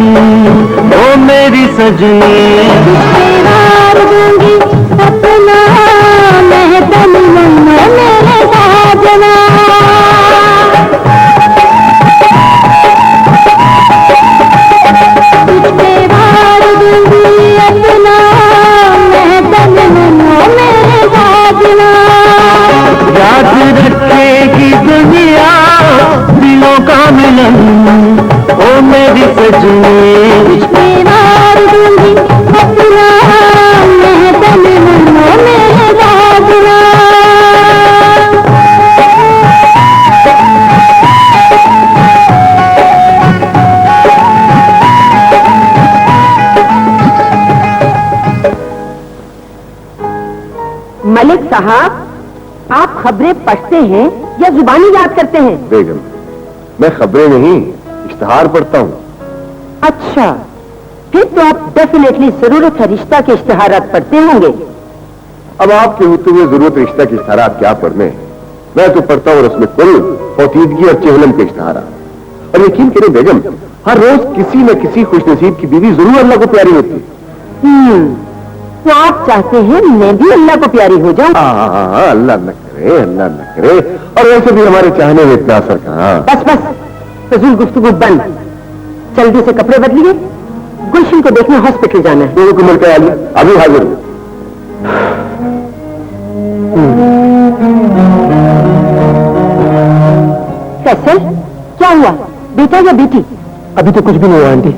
ओ मेरी सजनी। दूंगी अपना मैं तन मन मेरे साजना। दूंगी अपना मैं तन मन मेरे साजना। याद रखेगी दुनिया दिलों का मिलन, ओ मेरी सजनी। दूंगी अपना मैं तन मन मेरे साजना। मलिक साहब, आप खबरें पढ़ते हैं या जुबानी याद करते हैं? बेगम, मैं खबरें नहीं इश्तिहार पढ़ता हूँ। अच्छा, फिर तो आप डेफिनेटली जरूरत है रिश्ता के इश्तिहारात पढ़ते होंगे। अब आपके होते हुए जरूरत रिश्ता के इश्तिहारात क्या पढ़ने, मैं तो पढ़ता हूँ रस्म कुल, फौतीदगी और चेहलम के इश्तिहारात। और यकीन करें बेगम, हर रोज किसी न किसी खुशनसीब की बीवी जरूर अल्लाह को प्यारी होती है। तो आप चाहते हैं मैं भी अल्लाह को प्यारी हो जाऊं? अल्लाह न करे, अल्लाह न करे। और वैसे भी हमारे चाहने में इतना असर कहाँ। बस बस, फजूल गुफ्तगू बंद। जल्दी से कपड़े बदलिए, गुलशन को देखने हॉस्पिटल जाना है। दोनों को मिलकर आइए, अभी हाजिर हूँ। फैसल, क्या हुआ, बेटा या बेटी? अभी तो कुछ भी नहीं हुआ आंटी,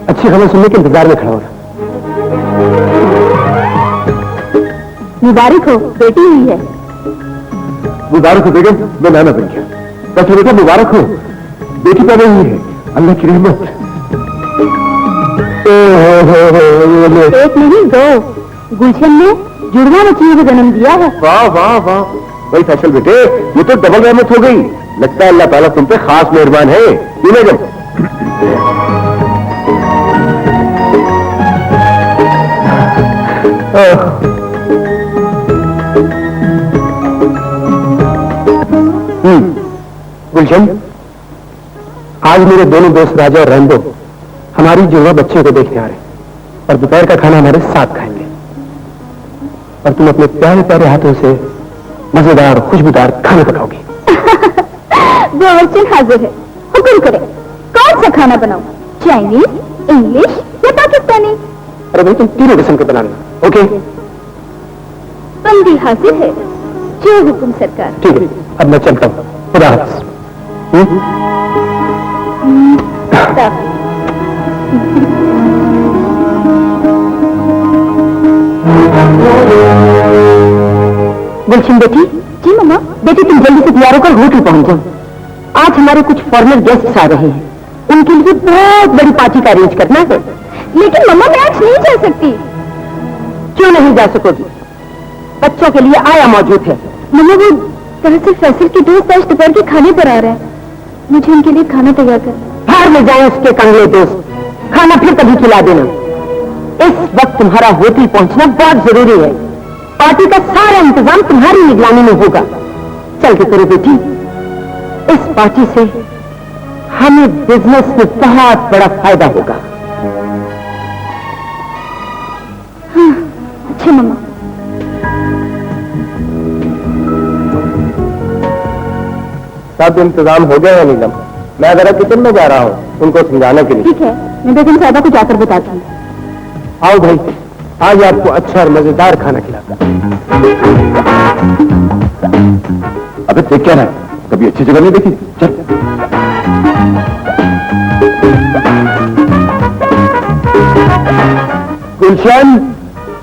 अच्छी खबर सुनने के इंतजार में खड़ा हो रहा। मुबारक हो, बेटी हुई है। मुबारक हो बेगम, मैं नाना बन गया। बस बेटा मुबारक हो, बेटी पैदा हुई है, अल्लाह की रहमत। एक नहीं दो, गुलशन ने जुड़वा बच्चियों को जन्म दिया है। वाह वाह वाह, भाई फैसल बेटे, ये तो डबल रहमत हो गई। लगता है अल्लाह ताला तुम पे खास मेहरबान है। ये बेगम, गुलशन, आज मेरे दोनों दोस्त राजा और रैंबो हमारी जुड़वा बच्चियों को देखने आ रहे हैं और दोपहर का खाना हमारे साथ खाएंगे। और तुम अपने प्यारे प्यारे हाथों से मजेदार खुशबूदार खाना पकाओगी। बावर्ची हाजिर है, हुक्म करें, कौन सा खाना बनाऊं? चाइनीज, इंग्लिश या पाकिस्तानी? अरे भाई तुम तीनों किस्म के बनाना। ओके, बंदी हाजिर है, जो हुक्म सरकार। ठीक है, अब मैं चलता हूँ। खुदा हाफ़िज़। गुलशन बेटी। जी मम्मा। बेटी तुम जल्दी से तैयार होकर होटल पहुंच जाओ। आज हमारे कुछ फॉर्मल गेस्ट्स आ रहे हैं, उनके लिए बहुत बड़ी पार्टी का अरेंज करना है। लेकिन मम्मा मैं आज नहीं जा सकती। क्यों नहीं जा सकोगी? बच्चों के लिए आया मौजूद है। मम्मा वो दरअसल फैसल के दोस्त आज दोपहर के खाने पर आ रहे हैं, मुझे उनके लिए खाना तैयार कर। बाहर में जाए उसके कंगले दोस्त, खाना फिर कभी खिला देना। इस वक्त तुम्हारा होटल पहुंचना बहुत जरूरी है। पार्टी का सारा इंतजाम तुम्हारी निगरानी में होगा। चल के करो बेटी, इस पार्टी से हमें बिजनेस में बहुत बड़ा फायदा होगा। हाँ, अच्छा मम्मा। सब इंतजाम हो गया है नीलम? मैं जरा किचन में जा रहा हूँ उनको समझाने के लिए। ठीक है, मैं बेगम साहबा को जाकर बताती हूँ। आओ भाई, आज आपको अच्छा और मजेदार खाना खिलाता। अबे देख क्या रहा है, कभी अच्छी जगह नहीं देखी? चल। गुलशन,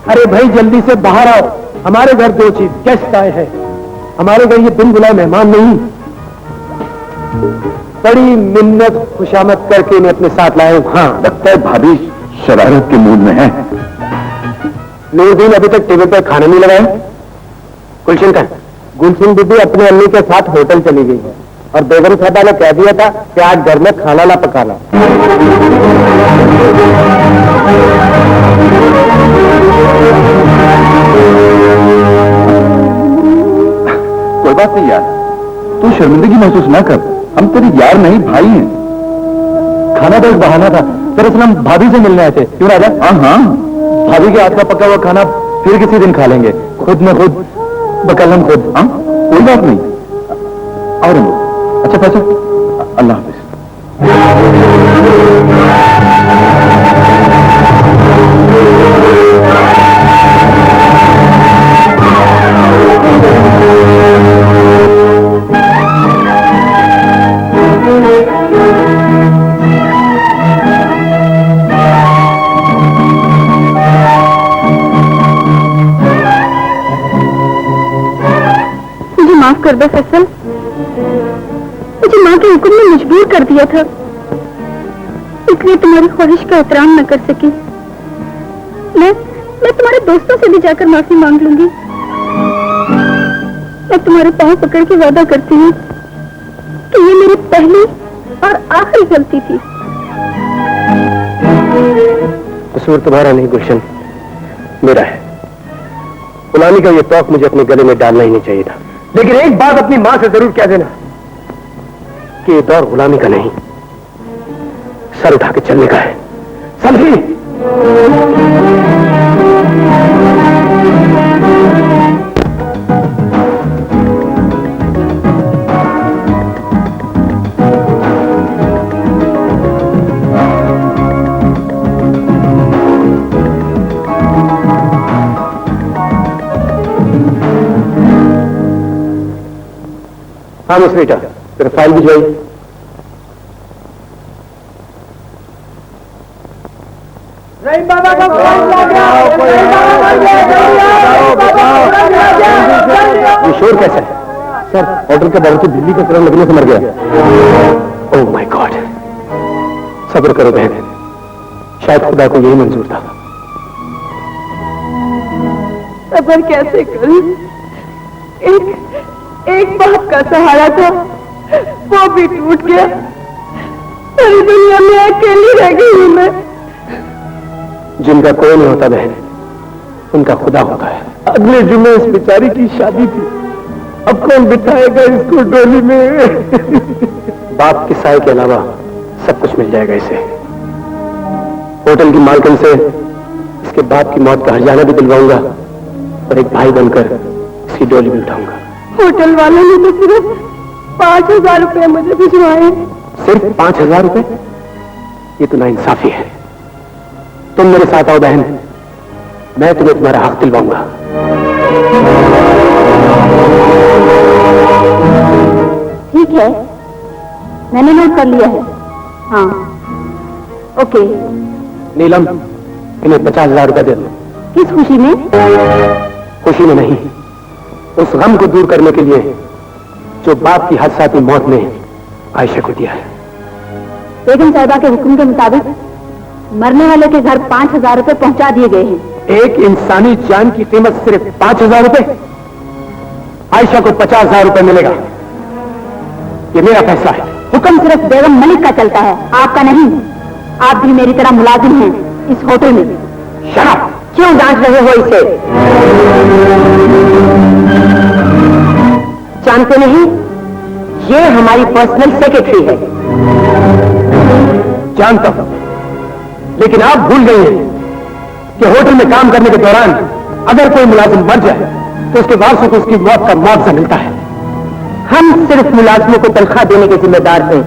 अरे भाई जल्दी से बाहर आओ, हमारे घर दो चीज गेस्ट आए हैं। हमारे घर ये बिन बुलाए मेहमान नहीं, बड़ी मिन्नत खुशामद करके इन्हें अपने साथ लाए हूं। हाँ, लगता है भाभी शरारत के मूड में है। नूरदीन अभी तक टेबल पर खाना नहीं लगाया। गुलशन का? गुलशन बीबी अपने अम्मी के साथ होटल चली गई है। और बेगम साहबा ने कह दिया था कि आज घर में खाना ना पकाना। कोई बात नहीं यार, तू शर्मिंदगी महसूस ना कर, हम तेरे यार नहीं भाई हैं। खाना तो एक बहाना था, दरअसल हम भाभी से मिलने आए थे। क्यों राजा? हाँ हाँ, भाभी के हाथ का पका हुआ खाना फिर किसी दिन खा लेंगे, खुद में खुद, बकलम खुद। हाँ कोई बात नहीं। और अच्छा पैसा, अल्लाह हाफिज। मुझे माफ कर दो फैसल, मुझे माँ के हुक्म ने मजबूर कर दिया था, इसलिए तुम्हारी ख्वाहिश का एहतराम न कर सकी। मैं तुम्हारे दोस्तों से भी जाकर माफी मांग लूंगी। मैं तुम्हारे पांव पकड़ के वादा करती हूँ कि ये मेरी पहली और आखिरी गलती थी। कसूर तुम्हारा नहीं गुलशन, मेरा है। गुलामी का ये तौक मुझे अपने गले में डालना ही नहीं चाहिए था। लेकिन एक बात अपनी मां से जरूर कह देना कि ये दौर गुलामी का नहीं, सर उठा के चलने का है। समझी? हाँ मुस्लिटा, तेरा फाइल भी जोई। ये शोर कैसा है? सर, ऑर्डर के बावजूद बिजली का करंट लगने से मर गया। ओह माय गॉड, सब्र करो बहन, शायद खुदा को यही मंजूर था। सब्र कैसे करूं? एक बाप का सहारा था, वो भी टूट गया। सारी दुनिया में अकेली रह गई हूं मैं। जिनका कोई नहीं होता बहन, उनका खुदा होता है। अगले जुम्मे इस बेचारी की शादी थी, अब कौन बिठाएगा इसको डोली में? बाप के साए के अलावा सब कुछ मिल जाएगा इसे। होटल की मालकिन से इसके बाप की मौत का हर्जाना भी दिलवाऊंगा और एक भाई बनकर इसकी डोली भी उठाऊंगा। होटल वालों ने तो सिर्फ 5,000 रुपए मुझे भिजवाए। सिर्फ 5,000 रुपए? ये तो नाइंसाफी है। तुम मेरे साथ आओ बहन, मैं तुम्हें तुम्हारा हक दिलवाऊंगा। ठीक है, मैंने नोट कर लिया है। हाँ ओके। नीलम, इन्हें 50,000 रुपए दे दो। किस खुशी में? खुशी में नहीं, उस गम को दूर करने के लिए जो बाप की हादसाती मौत ने आयशा को दिया है। बेगम साहिबा के हुक्म के मुताबिक मरने वाले के घर 5,000 रुपए पहुंचा दिए गए हैं। एक इंसानी जान की कीमत सिर्फ 5,000 रुपए? आयशा को 50,000 रुपए मिलेगा, ये मेरा फैसला है। हुक्म सिर्फ बेगम मलिक का चलता है, आपका नहीं। आप भी मेरी तरह मुलाजिम हैं इस होटल में। शराब क्यों डांट रहे हो इसे? जानते नहीं, ये हमारी पर्सनल सेक्रेटरी है। जानता हूं, लेकिन आप भूल गए हैं कि होटल में काम करने के दौरान अगर कोई मुलाजिम मर जाए तो उसके वारसों को उसकी मौत का मुआवजा मिलता है। हम सिर्फ मुलाजिमों को तनख्वाह देने के जिम्मेदार हैं,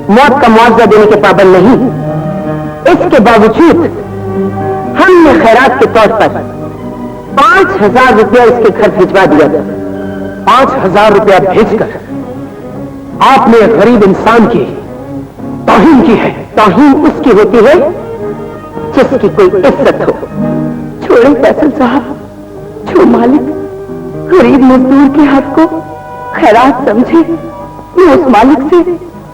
मौत का मुआवजा देने के पाबंद नहीं। इसके बावजूद हमने खैरात के तौर पर 5,000 रुपया इसके घर भिजवा दिया था। 5,000 रुपया भेजकर आपने गरीब इंसान की तौहीन की है। तौहीन उसकी होती है जिसकी कोई इज्जत हो। छोड़े फैसल साहब, जो मालिक गरीब मजदूर के हक को खैरात समझे, मैं उस मालिक से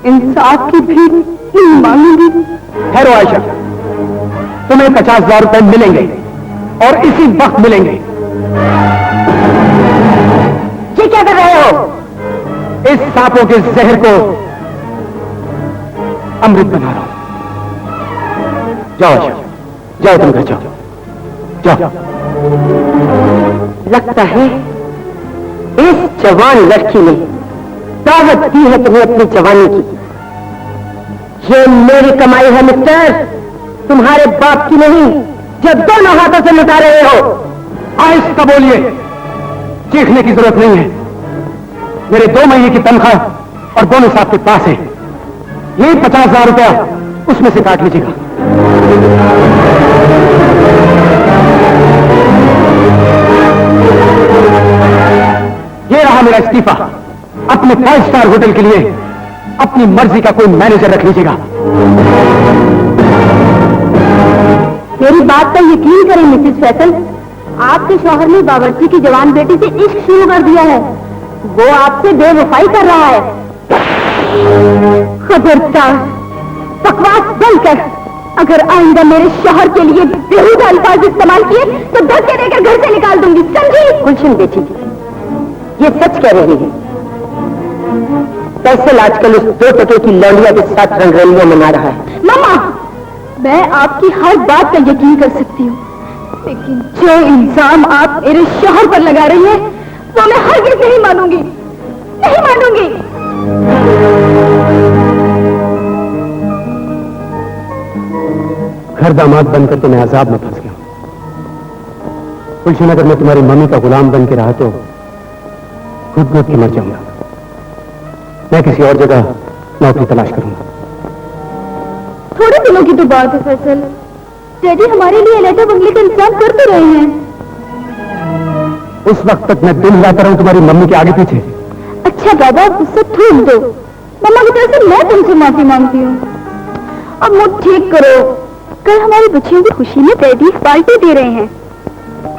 इंसाफ की भी नहीं मांगूंगी। ठहरो आयशा, तुम्हें 50,000 रुपए मिलेंगे और इसी वक्त मिलेंगे। ये क्या कर रहे हो? इस सांपों के जहर को अमृत बना रहा हूं। जाओ आशा, जाओ तुम घर जाओ, जाओ। लगता है इस जवान लड़की ने दावत दी है तुम्हें अपनी जवानी की। ये मेरी कमाई है मिस्टर, तुम्हारे बाप की नहीं, जो दोनों हाथों से लुटा रहे हो। आहिस्ता बोलिए, चीखने की जरूरत नहीं है। मेरे 2 महीने की तनख्वाह और बोनस आपके पास है। ये 50,000 रुपया उसमें से काट लीजिएगा। ये रहा मेरा इस्तीफा। अपने 5 स्टार होटल के लिए अपनी मर्जी का कोई मैनेजर रख लीजिएगा। मेरी बात पर यकीन करें मिसेस फैसल, आपके शौहर ने बावर्ची की जवान बेटी से इश्क शुरू कर दिया है। वो आपसे बेवफाई कर रहा है। खबरदार, बकवास बंद कर। अगर आइंदा मेरे शौहर के लिए बेहुदा अल्फाज इस्तेमाल किए तो धक्के देकर घर से निकाल दूंगी, समझी? गुलशन बेटी, ये सच कह रही है। फैसल आजकल उस 2 टके की लौंडिया के साथ रंगरलियां मना रहा है। मामा, मैं आपकी हर बात पर यकीन कर सकती हूँ, लेकिन जो इल्जाम आप मेरे शौहर पर लगा रही हैं, वो मैं हरगिज़ नहीं मानूंगी, नहीं मानूंगी। घर दामाद बनकर तो मैं अजाब में फंस गया हूं। गुलशन, अगर मैं तुम्हारी मम्मी का गुलाम बन के रहा तो खुद के मर जाऊंगा। मैं किसी और जगह नौकरी तलाश करूंगा। थोड़े दिनों की तो बात है फैसल। डैडी हमारे लिए एलेटा बंगले का इंतजाम करते रहे हैं। उस वक्त तक मैं दिन हिलाता रहूं तुम्हारी मम्मी के आगे पीछे। अच्छा बाबा, गुस्सा थूक दो। मम्मा की तरफ से मैं तुमसे माफी मांगती हूँ। अब मुझ ठीक करो। कल हमारी बच्चियों की खुशी में डैडी पार्टी दे रहे हैं।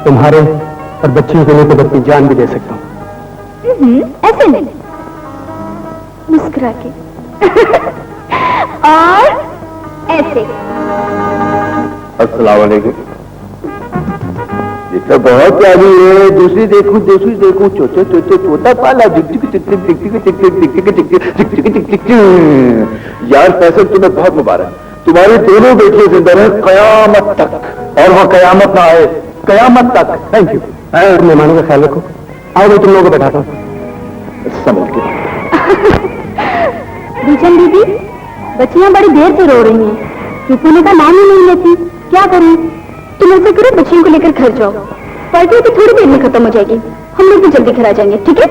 तुम्हारे और बच्चियों के लिए तो अपनी जान भी दे सकता हूँ। ऐसे नहीं, मुस्कुरा के और ऐसे। अस्सलाम वालेकुम। ये तो बहुत प्यारी है। दूसरी देखूं, छोटा पाला यार फैसल, तुम्हें बहुत मुबारक। तुम्हारी दोनों बेटियां जिंदा रहे कयामत तक, और वो कयामत ना आए, कयामत तक। Thank you. मेहमानों का ख्याल रखो। आओ मैं तुम लोगों को बैठाता हूँ। समझ के गुलशन दीदी, बच्चियां बड़ी देर से रो रही हैं, चुप होने का नाम ही नहीं लेती। क्या करूं? तुम ऐसा करो, बच्चियों को लेकर घर जाओ। पार्टी तो थोड़ी देर में खत्म हो जाएगी, हम लोग भी जल्दी घर आ जाएंगे, ठीक है?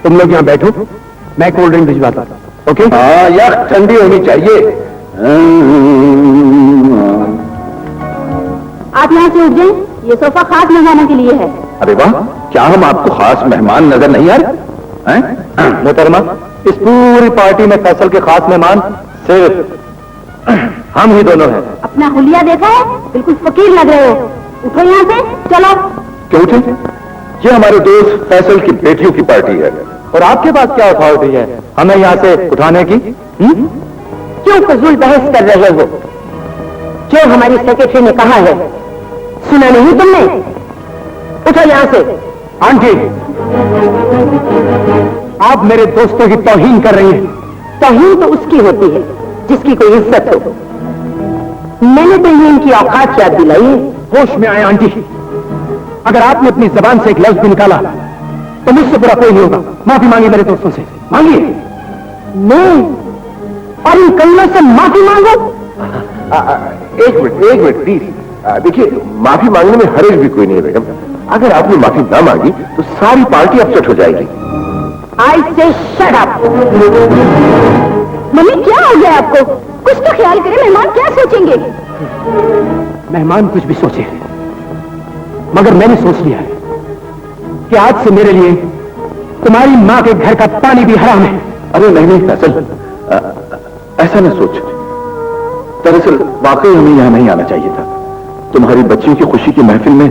तुम लोग यहाँ बैठो, मैं कोल्ड ड्रिंक भिजवाता हूँ। ओके? हाँ यार, ठंडी होनी चाहिए। आप यहाँ से उठ जाएं, ये सोफा खास मेहमानों के लिए है। अरे वाह, क्या हम आपको खास मेहमान नजर नहीं आ रहे? मोहतरमा, इस पूरी पार्टी में फैसल के खास मेहमान सिर्फ हम ही दोनों हैं। अपना हुलिया देखा है? बिल्कुल फकीर लग रहे हो। उठो यहाँ से, चलो। क्यों उठे? ये हमारे दोस्त फैसल की बेटियों की पार्टी है। और आपके पास क्या अथॉरिटी है हमें यहाँ से उठाने की? क्यों फजूल बहस कर रहे हो? जो हमारी सेक्रेटरी ने कहा है सुना नहीं तुमने? उठो यहाँ से। आंटी, आप मेरे दोस्तों की तौहीन कर रही हैं। तौहीन तो उसकी होती है जिसकी कोई इज्जत हो। मैंने तो ये इनकी औकात याद दिलाई है। होश में आए आंटी, अगर आपने अपनी जबान से एक लफ्ज भी निकाला तो मुझसे बुरा कोई नहीं होगा। माफी मांगिए मेरे दोस्तों से, मांगिए। मैं और इन कल्लों से माफी मांगो? एक मिनट प्लीज। देखिए, माफी मांगने में हर्ज भी कोई नहीं है बेगम। अगर आपने माफी ना मांगी तो सारी पार्टी अपसेट हो जाएगी। आई से शट अप। मम्मी, क्या हो गया आपको? कुछ तो ख्याल करें, मेहमान क्या सोचेंगे? मेहमान कुछ भी सोचे, मगर मैंने सोच लिया है कि आज से मेरे लिए तुम्हारी माँ के घर का पानी भी हराम है। अरे नहीं फैसल, ऐसा न सोच। दरअसल वाकई हमें यहाँ नहीं आना चाहिए था। तुम्हारी बच्चियों की खुशी की महफिल में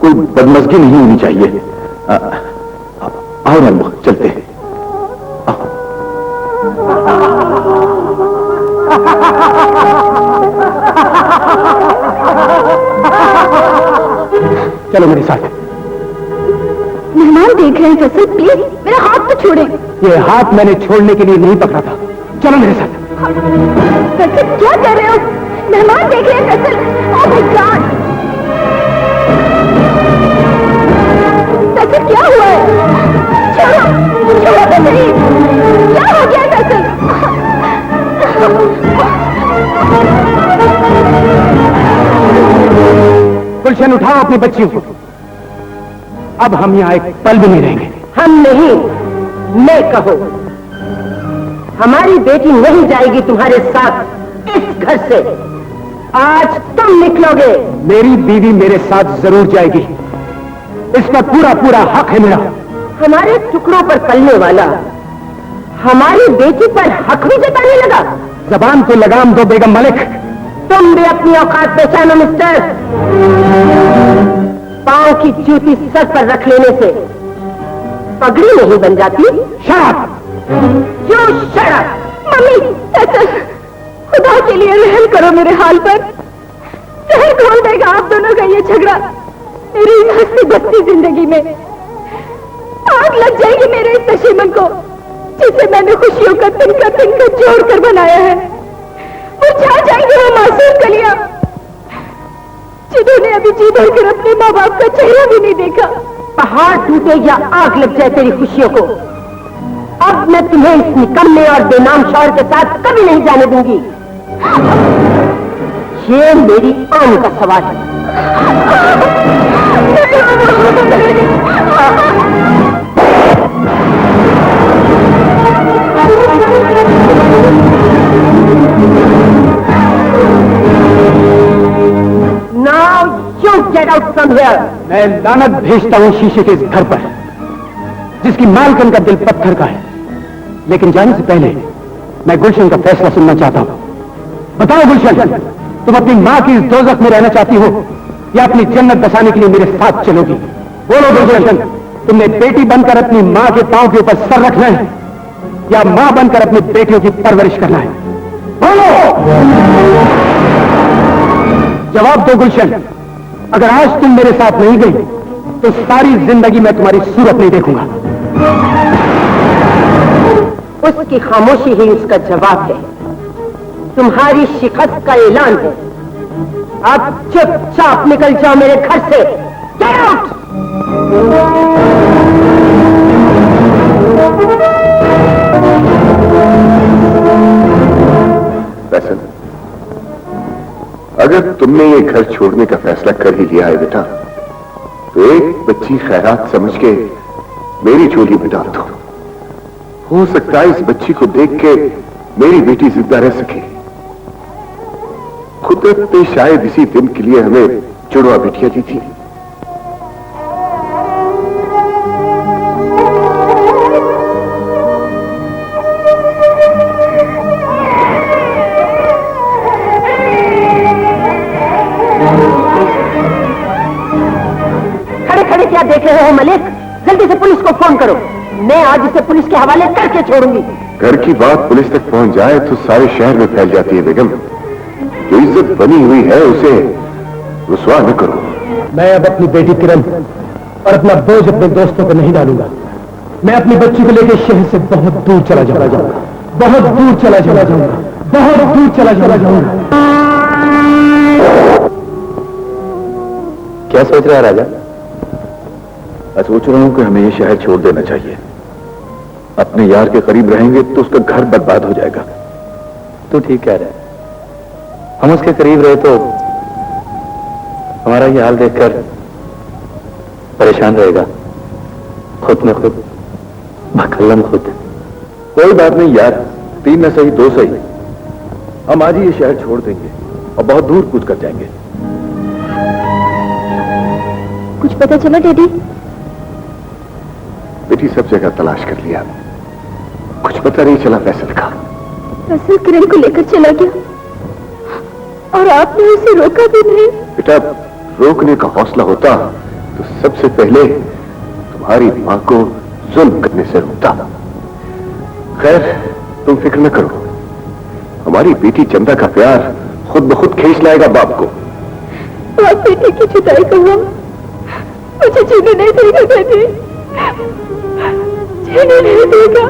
कोई बदमजगी नहीं होनी चाहिए। आओ रंगो, चलते हैं। चलो मेरे साथ। मेहमान मेहमान देख रहे हैं फैसल, प्लीज मेरा हाथ तो छोड़े। ये हाथ मैंने छोड़ने के लिए नहीं पकड़ा था। चलो मेरे साथ। फैसल क्या कर रहे हो? मेहमान देख रहे हैं Faisal. Oh my God, Faisal क्या हुआ है? छोड़ो छोड़ो तो सही, क्या हो गया फैसल? गुलशन उठाओ अपनी बच्चियों को। अब हम यहाँ एक पल भी नहीं रहेंगे। हम नहीं, मैं कहो, हमारी बेटी नहीं जाएगी तुम्हारे साथ इस घर से। आज तुम निकलोगे। मेरी बीवी मेरे साथ जरूर जाएगी, इसका पूरा पूरा हक है मेरा। हमारे टुकड़ों पर पलने वाला हमारी बेटी पर हक भी जताने लगा। जबान को लगाम दो बेगम मलिक। तुम भी अपनी औकात पहचानो मिस्टर। पांव की जूती सर पर रख लेने से पगड़ी नहीं बन जाती। शराब जो शराब। मम्मी फैसल, खुदा के लिए रहम करो मेरे हाल पर। सहर खोल देगा आप दोनों का ये झगड़ा मेरी हंसती बसती जिंदगी में। आग लग जाएगी मेरे इस नशीमन को जिसे मैंने खुशियों का तिनका जोड़ कर बनाया है। मुरझा जाएंगे वो मासूम कलियां जिन्होंने अभी जी भरकर अपने माँ बाप का चेहरा भी नहीं देखा। पहाड़ टूटे या आग लग जाए तेरी खुशियों को, अब मैं तुम्हें इस निकम्मे और बेनाम शौहर के साथ कभी नहीं जाने दूंगी। ये मेरी आन का सवाल है। Now you get out from here. मैं लानत भेजता हूँ शीशे के इस घर पर जिसकी मालकन का दिल पत्थर का है। लेकिन जाने से पहले मैं गुलशन का फैसला सुनना चाहता हूँ। बताओ गुलशन, तुम अपनी माँ की इस दोजख में रहना चाहती हो या अपनी जन्नत बसाने के लिए मेरे साथ चलोगी? बोलो गुलशन, तुमने बेटी बनकर अपनी माँ के पांव के ऊपर सर रखना है या माँ बनकर अपनी बेटियों की परवरिश करना है? बोलो, जवाब दो गुलशन। अगर आज तुम मेरे साथ नहीं गई तो सारी जिंदगी मैं तुम्हारी सूरत नहीं देखूंगा। उसकी खामोशी ही उसका जवाब है, तुम्हारी शिकस्त का ऐलान है। अब चुपचाप निकल जाओ मेरे घर से। Get out! फैसल, अगर तुमने ये घर छोड़ने का फैसला कर ही लिया है बेटा, तो एक बच्ची खैरात समझ के मेरी झोली में डाल दो। हो सकता है इस बच्ची को देख के मेरी बेटी जिंदा रह सके। कुदरत ने शायद इसी दिन के लिए हमें जुड़वा बेटियां दी थी। क्या देख रहे हो मलिक? जल्दी से पुलिस को फोन करो। मैं आज इसे पुलिस के हवाले करके छोड़ूंगी। घर की बात पुलिस तक पहुंच जाए तो सारे शहर में फैल जाती है बेगम। जो इज्जत बनी हुई है उसे रुसवा न करो। मैं अब अपनी बेटी किरण और अपना बोझ अपने दोस्तों को नहीं डालूंगा। मैं अपनी बच्ची को लेकर शहर से बहुत दूर चला जाऊंगा, बहुत दूर चला जाऊंगा, बहुत दूर चला जाऊंगा। क्या सोच रहा है राजा? मैं सोच रहा हूं कि हमें ये शहर छोड़ देना चाहिए। अपने यार के करीब रहेंगे तो उसका घर बर्बाद हो जाएगा। तू ठीक कह रहा है। हम उसके करीब रहे तो हमारा ये हाल देखकर परेशान रहेगा, खुद में खुद भकल्लम खुद। कोई बात नहीं यार, 3 न सही 2 सही, हम आज ही ये शहर छोड़ देंगे और बहुत दूर कूच कर जाएंगे। कुछ पता चला डैडी? बेटी सब जगह तलाश कर लिया, कुछ पता नहीं चला फैसल का। फैसल किरण को लेकर चला गया और आपने उसे रोका भी नहीं। बेटा, रोकने का हौसला होता तो सबसे पहले तुम्हारी मां को जुल्म करने से रोकता। खैर, तुम फिक्र न करो, हमारी बेटी चंदा का प्यार खुद ब खुद खींच लाएगा बाप को। बाप बेटी की जुदाई को हम मुझे जीने नहीं देगा डैडी। जीने नहीं देगा।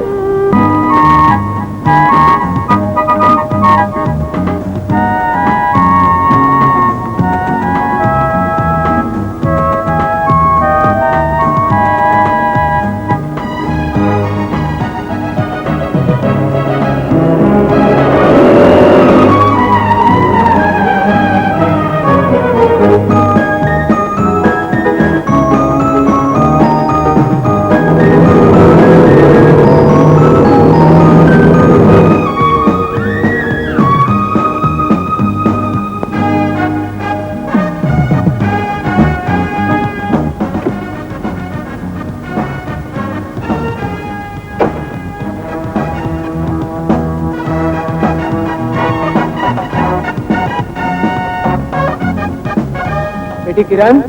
बेटी किरण,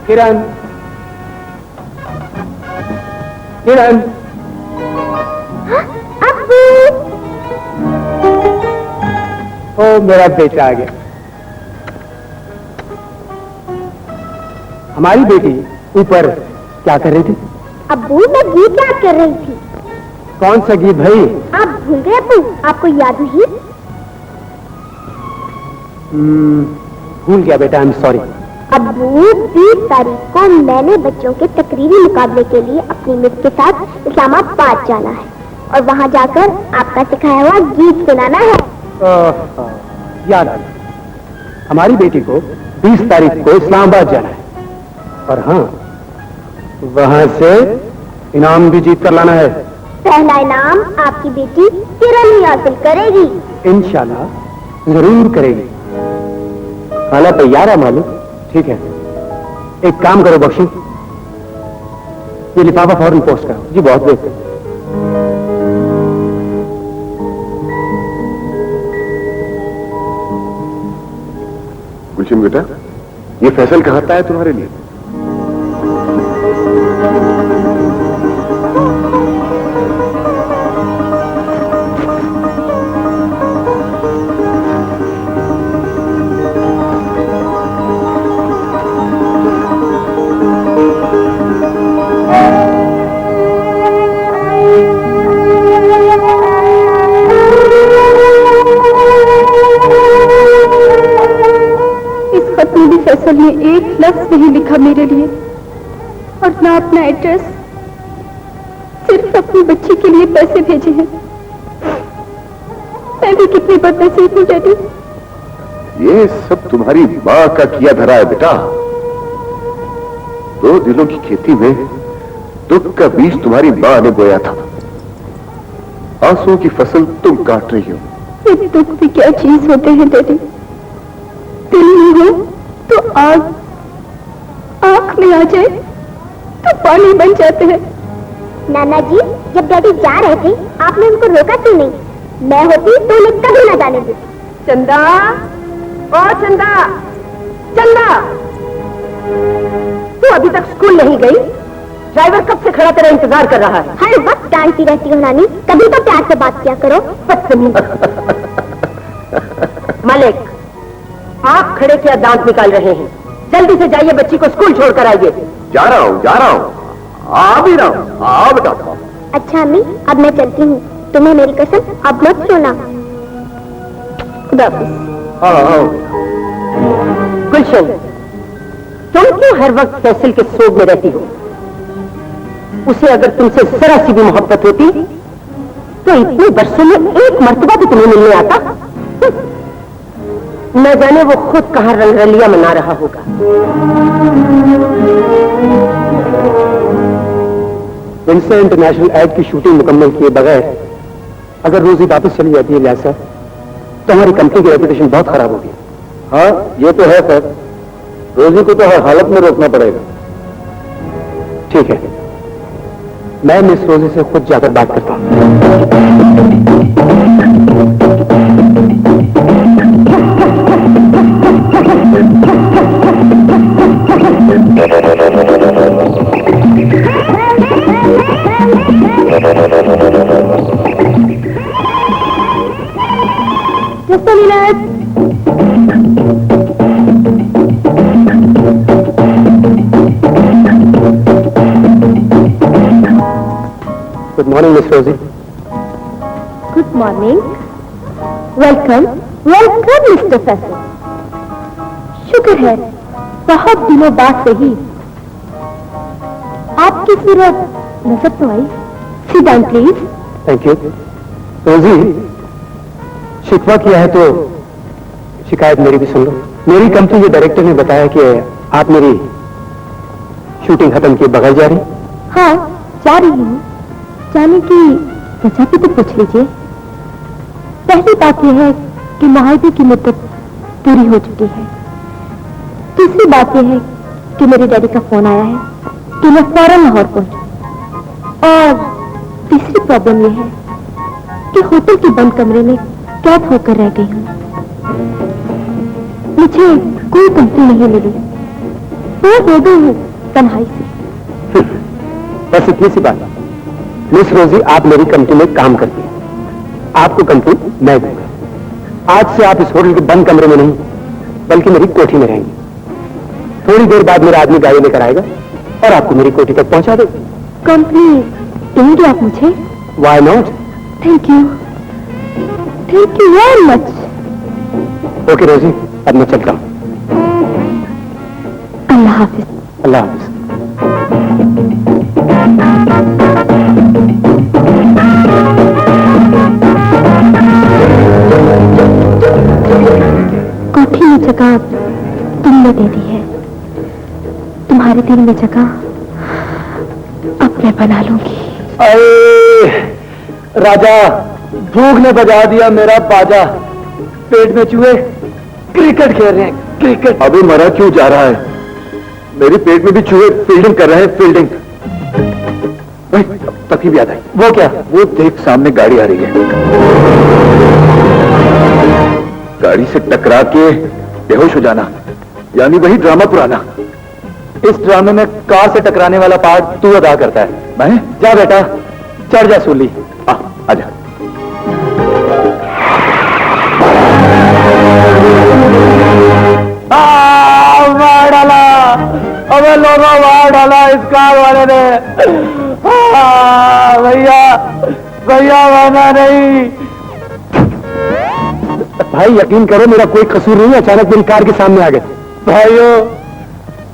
किरण, किरण। ओ मेरा बेटा आ गया। हमारी बेटी ऊपर क्या कर रही थी? अब्बू मैं गीत याद कर रही थी। कौन सा गीत भाई? आप भूल गए अब्बू, आपको याद नहीं? भूल गया बेटा, आई एम सॉरी। अब्बू 20 तारीख को मैंने बच्चों के तकरीरी मुकाबले के लिए अपनी मिस के साथ इस्लामाबाद जाना है और वहाँ जाकर आपका सिखाया हुआ गीत सुनाना है। याद आ गया, हमारी बेटी को 20 तारीख को इस्लामाबाद जाना है और हाँ, वहाँ से इनाम भी जीत कर लाना है। पहला इनाम आपकी बेटी किरण ही हासिल करेगी। इंशाल्लाह जरूर करेगी। खाना तैयार है मालूम? ठीक है, एक काम करो बख्शी, ये लिफाफा फौरन पोस्ट करो। जी बहुत बेहतर। गुलशन बेटा, ये फैसल कहाँ आता है तुम्हारे लिए? फैसल ने एक लफ्ज नहीं लिखा मेरे लिए और ना अपना एड्रेस, सिर्फ अपनी बच्ची के लिए पैसे भेजे हैं। मैं भी कितनी बदनसीब हूँ डैडी। ये सब तुम्हारी माँ का किया धरा है बेटा। 2 दिनों की खेती में दुख का बीज तुम्हारी माँ ने बोया था। आंसुओं की फसल तुम काट रही हो। ये दुख भी क्या चीज होते हैं डैडी? दिल नहीं हो तो आग, आंख में आ जाए तो पानी बन जाते हैं। नाना जी, जब डैडी जा रहे थे आपने उनको रोका क्यों नहीं? मैं होती तो उन्हें कभी न जाने देती। चंदा, ओ चंदा, चंदा, तू अभी तक स्कूल नहीं गई? ड्राइवर कब से खड़ा तेरा इंतजार कर रहा है। हर वक्त डांटती रहती हो नानी, कभी तो प्यार से बात किया करो। बदतमीज। मलिक, आप खड़े क्या दांत निकाल रहे हैं? जल्दी से जाइए, बच्ची को स्कूल छोड़कर आइए। जा रहा हूँ, जा रहा हूँ, आ भी रहा हूँ। आ बेटा। अच्छा अम्मी, अब मैं चलती हूँ। तुम्हें मेरी कसम अब मत सोना। खुदा हाफिज। हाँ। गुलशन, तुम क्यों हर वक्त फैसल के सोग में रहती हो? उसे अगर तुमसे जरा सी भी मोहब्बत होती तो इतने वर्षों में एक मर्तबा भी तुम्हें मिलने आता। न जाने वो खुद कहाँ रंगरलिया मना रहा होगा। इनसे इंटरनेशनल एड की शूटिंग मुकम्मल किए बगैर अगर रोजी वापस चली जाती है लिहाजा तो हमारी कंपनी की रेपुटेशन बहुत खराब होगी। हाँ, ये तो है सर। रोजी को तो हर हालत में रोकना पड़ेगा। ठीक है, मैं मिस रोजी से खुद जाकर बात करता हूँ। Just a minute. Good morning miss Rosy. Good morning. Welcome welcome mister Faisal. शुक्र है बहुत दिनों बाद सही आपकी सूरत नजर तो आई। Sit down please. Thank you. Rosy, शिकवा किया है तो शिकायत मेरी भी सुन लो। मेरी कंपनी के डायरेक्टर ने बताया कि आप मेरी शूटिंग खत्म किए बगैर जा रही। हाँ जा रही हूँ। जाने की वजह भी तो पूछ लीजिए। पहली बात यह है कि मुआहदे की मुद्दत पूरी हो चुकी है। दूसरी बात यह है कि मेरे डैडी का फोन आया है कि मैं फौरन लाहौर पहुंचूं। और तीसरी प्रॉब्लम यह है कि होटल के बंद कमरे में कैद होकर रह गई हूँ। मुझे कोई कंपनी नहीं मिली। बोर हो गई हूँ तन्हाई से। बस इतनी सी बात। मिस रोजी, आप मेरी कंपनी में काम करती हैं। आपको कंपनी मैं दूंगा। आज से आप इस होटल के बंद कमरे में नहीं बल्कि मेरी कोठी में रहेंगी। थोड़ी देर बाद मेरा आदमी गाड़ी लेकर आएगा और आपको मेरी कोठी तक पहुंचा देगा। कंपनी देंगे आप मुझे? Why not? Thank you very much. Okay Rosie, अब मैं चलता हूँ। अल्लाह हाफिज। अल्लाह हाफिज। कोठी में जगह तुमने दे दी है। तुम्हारे दिल में जगह अब मैं बना लूंगी। अरे राजा, भूख ने बजा दिया मेरा बाजा। पेट में चूहे क्रिकेट खेल रहे हैं। क्रिकेट। अभी मरा क्यों जा रहा है? मेरे पेट में भी चूहे फील्डिंग कर रहे हैं। फील्डिंग। तभी भी याद आई। वो क्या? वो देख, सामने गाड़ी आ रही है। गाड़ी से टकरा के बेहोश हो जाना, यानी वही ड्रामा पुराना। इस ड्रामे में कार से टकराने वाला पार्ट तू अदा करता है। मैं? जा बेटा, चढ़ जा सूली। आजा। मार डाला, अबे लोगों मार डाला इस कार वाले ने। भैया भैया, माना नहीं। भाई यकीन करो, मेरा कोई कसूर नहीं है। अचानक मेरी कार के सामने आ गए। भाइयों,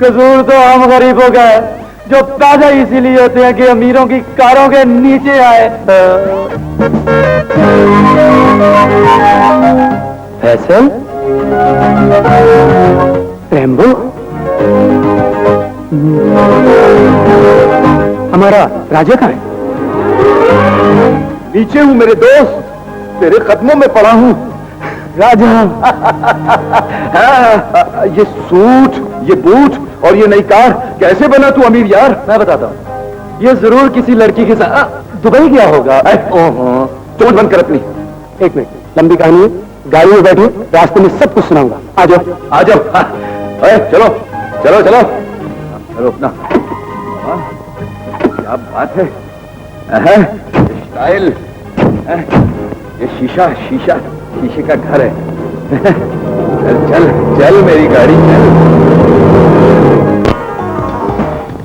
कसूर तो हम गरीबों का है, जो पैदा इसीलिए होते हैं कि अमीरों की कारों के नीचे आए। फैसल, रैम्बो, हमारा राजा कहाँ है? नीचे हूं मेरे दोस्त, तेरे कदमों में पड़ा हूं। राजा। ये सूट, ये बूट और ये नई कार कैसे बना तू अमीर यार? मैं बताता हूँ। ये जरूर किसी लड़की के साथ दुबई गया होगा। ओहो, चोट बंद कर अपनी। एक मिनट, लंबी कहानी है। गाड़ी में बैठो, रास्ते में सब कुछ सुनाऊंगा। आ जाओ आ जाओ। चलो चलो चलो चलो अपना। क्या बात है। स्टाइल। ये शीशा शीशा शीशे का घर है। चल चल चल मेरी गाड़ी चल।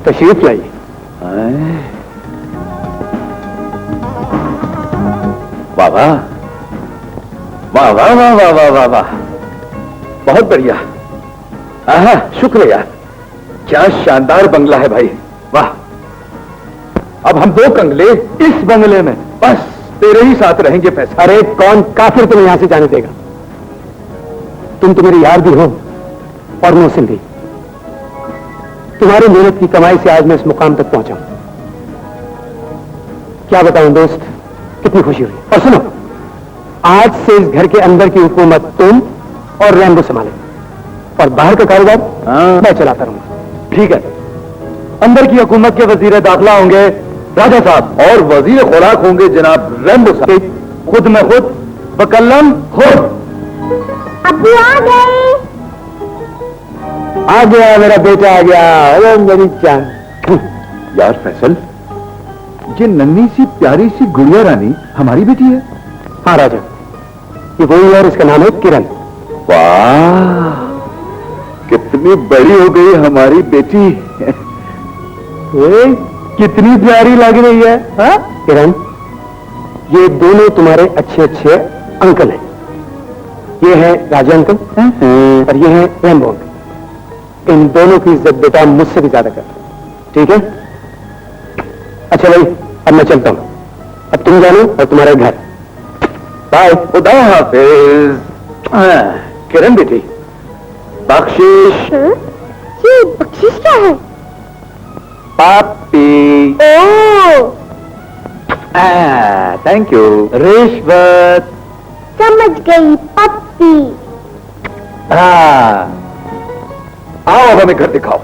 तशरीफ लाइए। वाह वाह वाह वाह वाह वाह वाह वाह वाह, बहुत बढ़िया। आहा, शुक्रिया। क्या शानदार बंगला है भाई, वाह। अब हम दो कंगले इस बंगले में, बस तेरे ही साथ रहेंगे फैसल। अरे कौन काफिर तुम्हें यहां से जाने देगा? तुम तो मेरे यार भी हो और मोहसिन भी। तुम्हारी मेहनत की कमाई से आज मैं इस मुकाम तक पहुंचा। क्या बताऊं दोस्त, कितनी खुशी हुई। और सुनो, आज से इस घर के अंदर की हुकूमत तुम और रैम्बो संभाले, और बाहर का कारोबार मैं चलाता रहूंगा। ठीक है। अंदर की हुकूमत के वजीर दाखिला होंगे राजा साहब, और वजीर खुराक होंगे जनाब रैम्बो साहब। खुद में खुद, बकल्लम खुद। अब्बू आ गए। आ गया मेरा बेटा, आ गया। अरे मेरी जान। यार फैसल, ये नन्ही सी प्यारी सी गुड़िया रानी हमारी बेटी है? हाँ राजा, ये वही है और इसका नाम है किरण। वाह, कितनी बड़ी हो गई हमारी बेटी। कितनी प्यारी लग रही है। हाँ किरण, ये दोनों तुम्हारे अच्छे अच्छे अंकल हैं। ये है राजा अंकल और ये है रैम्बो अंकल। इन दोनों की इज्जत बेटा मुझसे भी ज्यादा कर, ठीक है? अच्छा भाई, अब मैं चलता हूं। अब तुम जानो और तुम्हारे घर। बाय। खुदा हाफिज। किरण बेटी, बख्शिश। ये बख्शिश क्या है? पापी। ओह, थैंक यू। रिश्वत। समझ गई, पप्पी। हाँ, आओ अब हमें घर दिखाओ।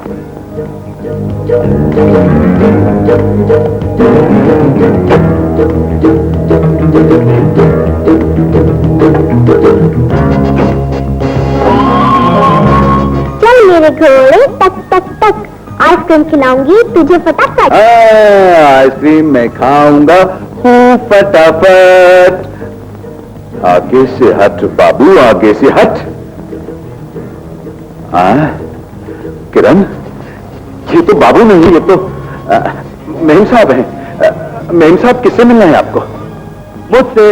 चल मेरे घोड़े, तक तक तक। आइसक्रीम खिलाऊंगी तुझे फटाफट। आइसक्रीम मैं खाऊंगा फटाफट। आगे से हट बाबू, आगे से हट। किरण, ये तो बाबू नहीं, ये तो मेम साहब हैं। मेम साहब, किससे मिलना है आपको? मुझसे।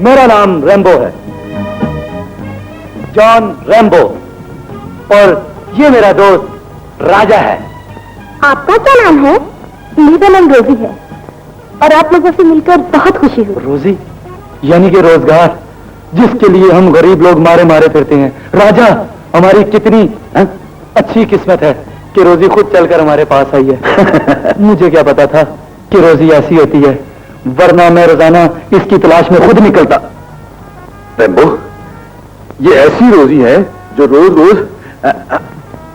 मेरा नाम रैम्बो है, जॉन रैम्बो, और ये मेरा दोस्त राजा है। आपका क्या नाम है? मेरा नाम रोजी है, और आप लोगों से मिलकर बहुत खुशी हुई। रोजी यानी कि रोजगार, जिसके लिए हम गरीब लोग मारे मारे फिरते हैं। राजा, हमारी कितनी अच्छी किस्मत है कि रोजी खुद चलकर हमारे पास आई है। मुझे क्या पता था कि रोजी ऐसी होती है, वरना मैं रोजाना इसकी तलाश में खुद निकलता। रैम्बो, ये ऐसी रोजी है जो रोज रोज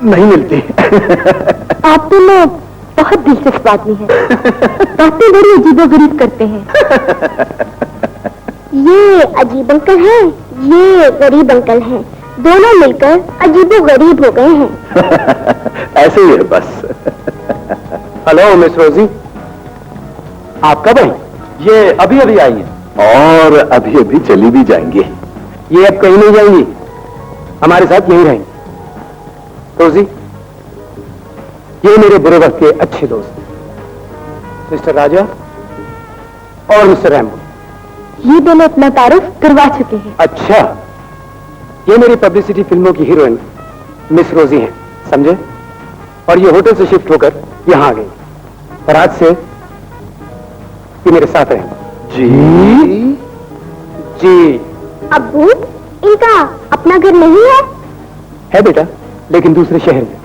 नहीं मिलती। आप तो लोग बहुत दिलचस्प आदमी हैं। बातें बड़ी अजीबोगरीब करते हैं। ये अजीब अंकल हैं, ये गरीब अंकल हैं, दोनों मिलकर अजीबोगरीब हो गए हैं। ऐसे ही है बस। हेलो मिस रोजी, आप कब आई? ये अभी अभी आई है और अभी अभी चली भी जाएंगे। ये अब कहीं नहीं जाएंगी, हमारे साथ यहीं रहेंगे। रोजी, ये मेरे बुरे वक्त के अच्छे दोस्त मिस्टर राजा और मिस्टर रैम्बो। ये दोनों अपना तारुफ करवा चुके हैं। अच्छा, ये मेरी पब्लिसिटी फिल्मों की हीरोइन मिस रोजी हैं, समझे? और ये होटल से शिफ्ट होकर यहां आ गई, और आज से ये मेरे साथ रहेंगे। जी जी। अब्बू, इनका अपना घर नहीं है? है बेटा, लेकिन दूसरे शहर में।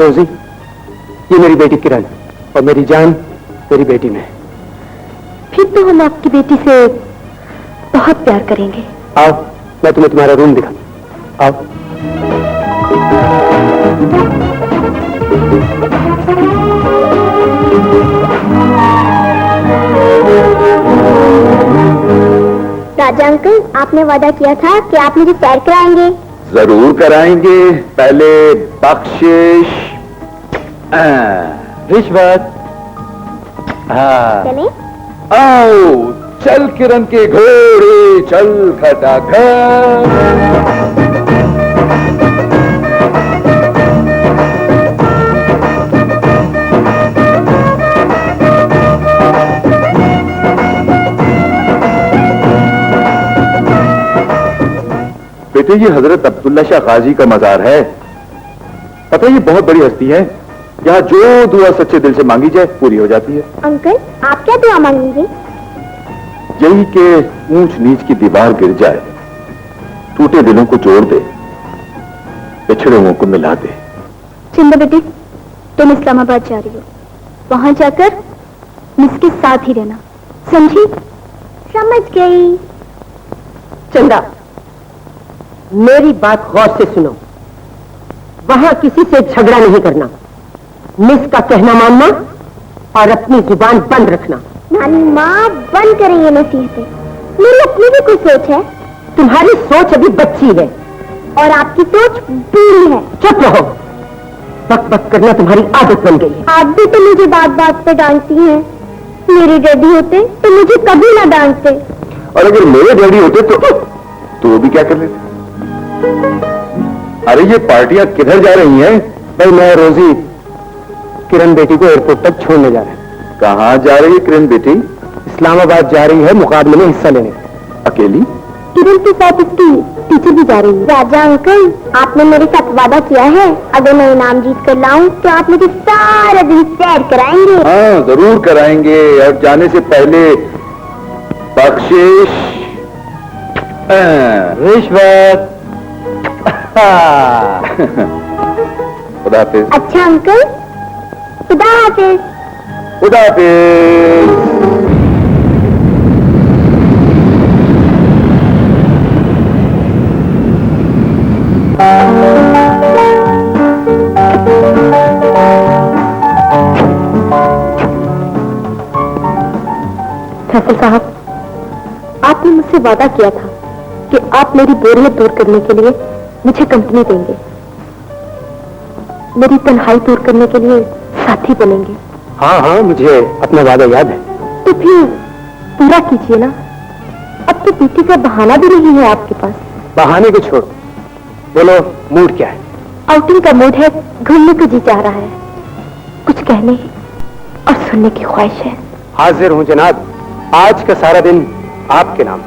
रोजी, ये मेरी बेटी किरण, और मेरी जान मेरी बेटी में है। फिर तो हम आपकी बेटी से बहुत प्यार करेंगे। आओ, मैं तुम्हें तुम्हारा रूम दिखाऊं। आओ। राजा अंकल, आपने वादा किया था कि आप मुझे सैर कराएंगे। जरूर कराएंगे। पहले बख्शिश, रिश्वत। हाँ, चले? आओ चल किरण के घोड़े, चल खटाखट। बेटे, ये हजरत अब्दुल्ला शाह गाजी का मजार है। पता है, ये बहुत बड़ी हस्ती है। यहाँ जो दुआ सच्चे दिल से मांगी जाए पूरी हो जाती है। अंकल, आप क्या दुआ मांगेंगे? यही के ऊंच नीच की दीवार गिर जाए, टूटे दिलों को जोड़ दे, बिछड़े हुओं को मिला दे। चंदा बेटी, तुम इस्लामाबाद जा रही हो, वहां जाकर मिस के साथ ही रहना, समझी? समझ गई। चंदा, मेरी बात गौर से सुनो। वहां किसी से झगड़ा नहीं करना, मिस का कहना मानना और अपनी जुबान बंद रखना। नानी माँ, बंद करें ये नसीहतें। मेरी अपनी भी कोई सोच है। तुम्हारी सोच अभी बच्ची है और आपकी सोच बूढ़ी है। चुप रहो, बक बक करना तुम्हारी आदत बन गई है। आप भी तो मुझे बात बात पे डांटती हैं। मेरे डैडी होते तो मुझे कभी ना डांटते। और अगर मेरे डैडी होते तो वो भी क्या कर लेते? अरे ये पार्टियां किधर जा रही हैं? भाई, मैं रोजी किरण बेटी को एयरपोर्ट तक छोड़ने जा रहे हैं। कहाँ जा रही है किरण बेटी? इस्लामाबाद जा रही है मुकाबले में हिस्सा लेने। अकेली? किरण के साथ उसकी टीचर भी जा रही है। राजा अंकल, आपने मेरे साथ वादा किया है, अगर मैं इनाम जीत कर लाऊं तो आप मुझे सारा दिन सैर कराएंगे। हाँ, जरूर कराएंगे। और जाने से पहले बख्शिश, रिश्वत। खुदा हाफिज। अच्छा अंकल, खुदा हाफिज। खुदा हाफिज। फैसल साहब, आपने मुझसे वादा किया था कि आप मेरी बोरियत दूर करने के लिए मुझे कंपनी देंगे, मेरी तन्हाई दूर करने के लिए साथी बनेंगे। हाँ हाँ, मुझे अपना वादा याद है। तो फिर पूरा कीजिए ना। अब तो पीटी का बहाना भी नहीं है आपके पास। बहाने को छोड़ो, बोलो मूड क्या है? आउटिंग का मूड है, घूमने को जी चाह रहा है, कुछ कहने और सुनने की ख्वाहिश है। हाजिर हूँ जनाब, आज का सारा दिन आपके नाम।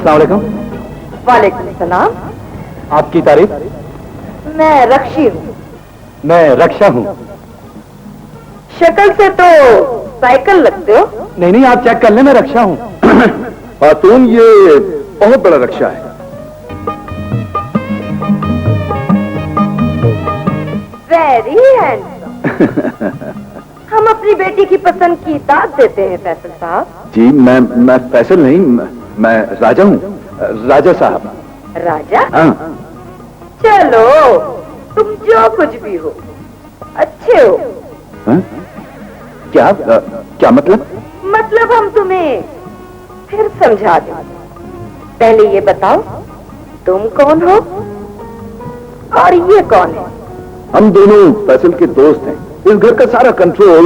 अस्सलाम वालेकुम। वालेकुम सलाम। आपकी तारीफ? मैं रक्षी हूँ। मैं रक्षा हूँ। शक्ल से तो साइकिल लगते हो। नहीं नहीं, आप चेक कर लें, मैं रक्षा हूँ। खातून, ये बहुत बड़ा रक्षा है। Very handsome. हम अपनी बेटी की पसंद की दाद देते हैं फैसल साहब। जी, मैं फैसल नहीं, मैं राजा हूँ, राजा साहब। राजा? हाँ। चलो, तुम जो कुछ भी हो, अच्छे हो। हाँ? क्या मतलब? मतलब हम तुम्हें फिर समझा दें। पहले ये बताओ, तुम कौन हो और ये कौन है? हम दोनों फैसल के दोस्त हैं। इस घर का सारा कंट्रोल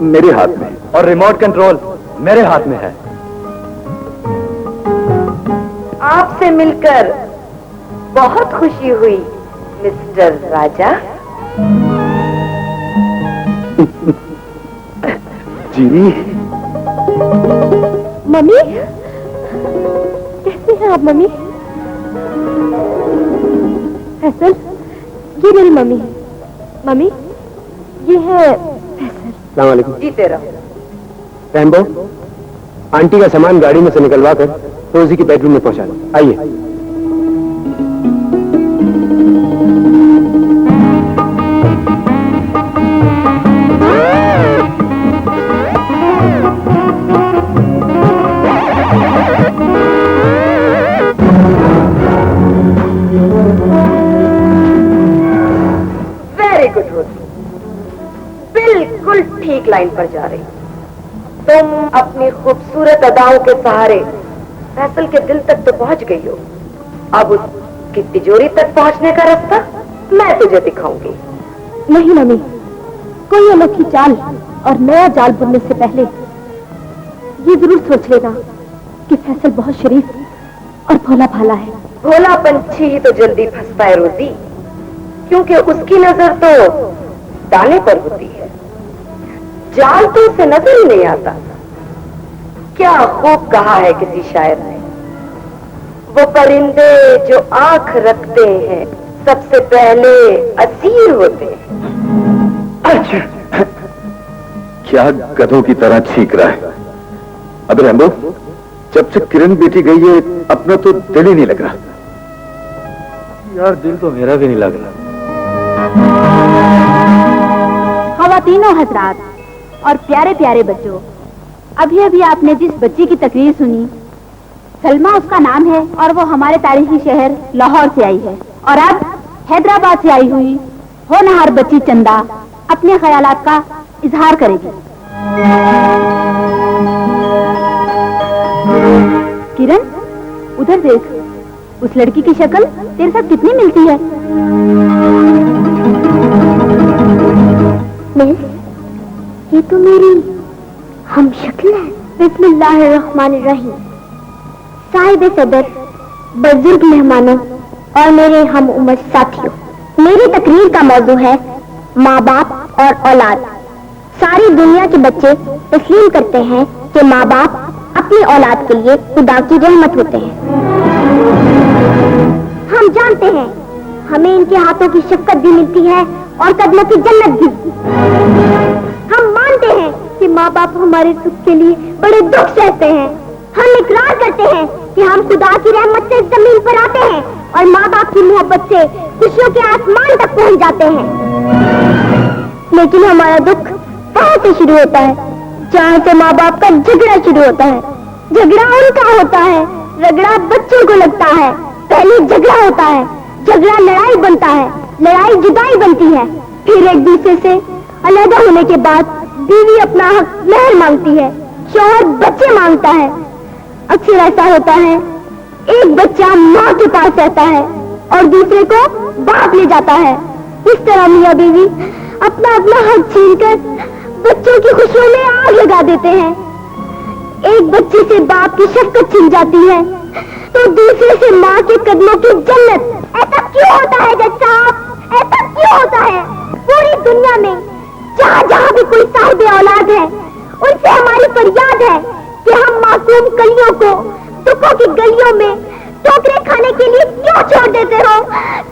मेरे हाथ में है और रिमोट कंट्रोल मेरे हाथ में है। आपसे मिलकर बहुत खुशी हुई मिस्टर राजा। जी। मम्मी, कैसे हैं आप मम्मी? फैसल, ये मेरी मम्मी है। मम्मी, ये है फैसल। अस्सलाम वालेकुम। जीते रहो। रैम्बो, आंटी का सामान गाड़ी में से निकलवा कर रोजी की बेडरूम में पहुंचा दो। आइए। वेरी गुड रोजी, बिल्कुल ठीक लाइन पर जा रही। तुम अपनी खूबसूरत अदाओं के सहारे फैसल के दिल तक तो पहुंच गई हो। अब उसकी तिजोरी तक पहुंचने का रास्ता मैं तुझे दिखाऊंगी। नहीं मम्मी, कोई अनोखी चाल और नया जाल बुनने से पहले ये जरूर सोच लेना कि फैसल बहुत शरीफ और भोला भाला है। भोला पंछी ही तो जल्दी फंसता है रोजी, क्योंकि उसकी नजर तो दाने पर होती है, जाल तो उसे नजर ही नहीं आता। क्या खूब कहा है किसी शायर ने, वो परिंदे जो आंख रखते हैं सबसे पहले असीर होते हैं। अच्छा, क्या गधों की तरह छींक रहा है। अब रैम्बो, जब से किरण बेटी गई है अपना तो दिल ही नहीं लग रहा। यार, दिल तो मेरा भी नहीं लग रहा। ख़वातीनों हज़रात और प्यारे प्यारे बच्चों, अभी अभी आपने जिस बच्ची की तकरीर सुनी, सलमा उसका नाम है और वो हमारे तारीखी शहर लाहौर से आई है। और अब हैदराबाद से आई हुई होनहार बच्ची चंदा अपने ख्यालात का इजहार करेगी। किरण, उधर देख, उस लड़की की शक्ल तेरे साथ कितनी मिलती है। मिस, ये तो मेरी हम शक्ल है। बिस्मिल्लाहिर्रहमानिर्रहीम। साहिब सदर, बुजुर्ग मेहमानों और मेरे हम उम्र साथियों, मेरी तकरीर का मौजू है माँ बाप और औलाद। सारी दुनिया के बच्चे तस्लीम करते हैं कि माँ बाप अपनी औलाद के लिए खुदा की रहमत होते हैं। हम जानते हैं हमें इनके हाथों की शफ़क़त भी मिलती है और कदमों की जन्नत भी। हम मानते हैं कि माँ बाप हमारे सुख के लिए बड़े दुख सहते हैं। हम इकरार करते हैं कि हम खुदा की रहमत से जमीन पर आते हैं और माँ बाप की मोहब्बत से खुशियों के आसमान तक पहुँच जाते हैं। लेकिन हमारा दुख कहाँ से शुरू होता है? जहाँ से माँ बाप का झगड़ा शुरू होता है। झगड़ा उनका होता है, रगड़ा बच्चों को लगता है। पहले झगड़ा होता है, झगड़ा लड़ाई बनता है, लड़ाई जुदाई बनती है, फिर एक दूसरे से अलग होने के बाद बीवी अपना हक मेहर मांगती है, शौहर बच्चे मांगता है। अक्सर ऐसा होता है, एक बच्चा माँ के पास रहता है और दूसरे को बाप ले जाता है। इस तरह मियाँ बीवी अपना अपना हक छीनकर बच्चों की खुशियों में आग लगा देते हैं। एक बच्चे से बाप की शफ़क़त छिन जाती है तो दूसरे से माँ के कदमों की जन्नत। ऐसा क्यों होता है जज साहब? ऐसा क्यों होता है? पूरी दुनिया में जहाँ जहाँ भी कोई साहिब औलाद है, उनसे हमारी फरियाद है कि हम मासूम कलियों को दुखों की गलियों में ठोकरें खाने के लिए क्यों छोड़ देते हो?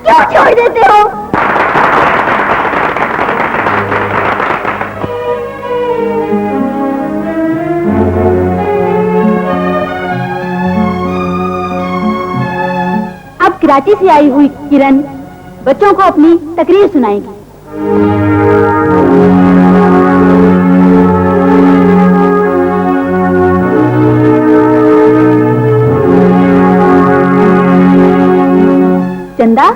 क्यों छोड़ देते हो? अब कराची से आई हुई किरण बच्चों को अपनी तकरीर सुनाएगी। चंदा,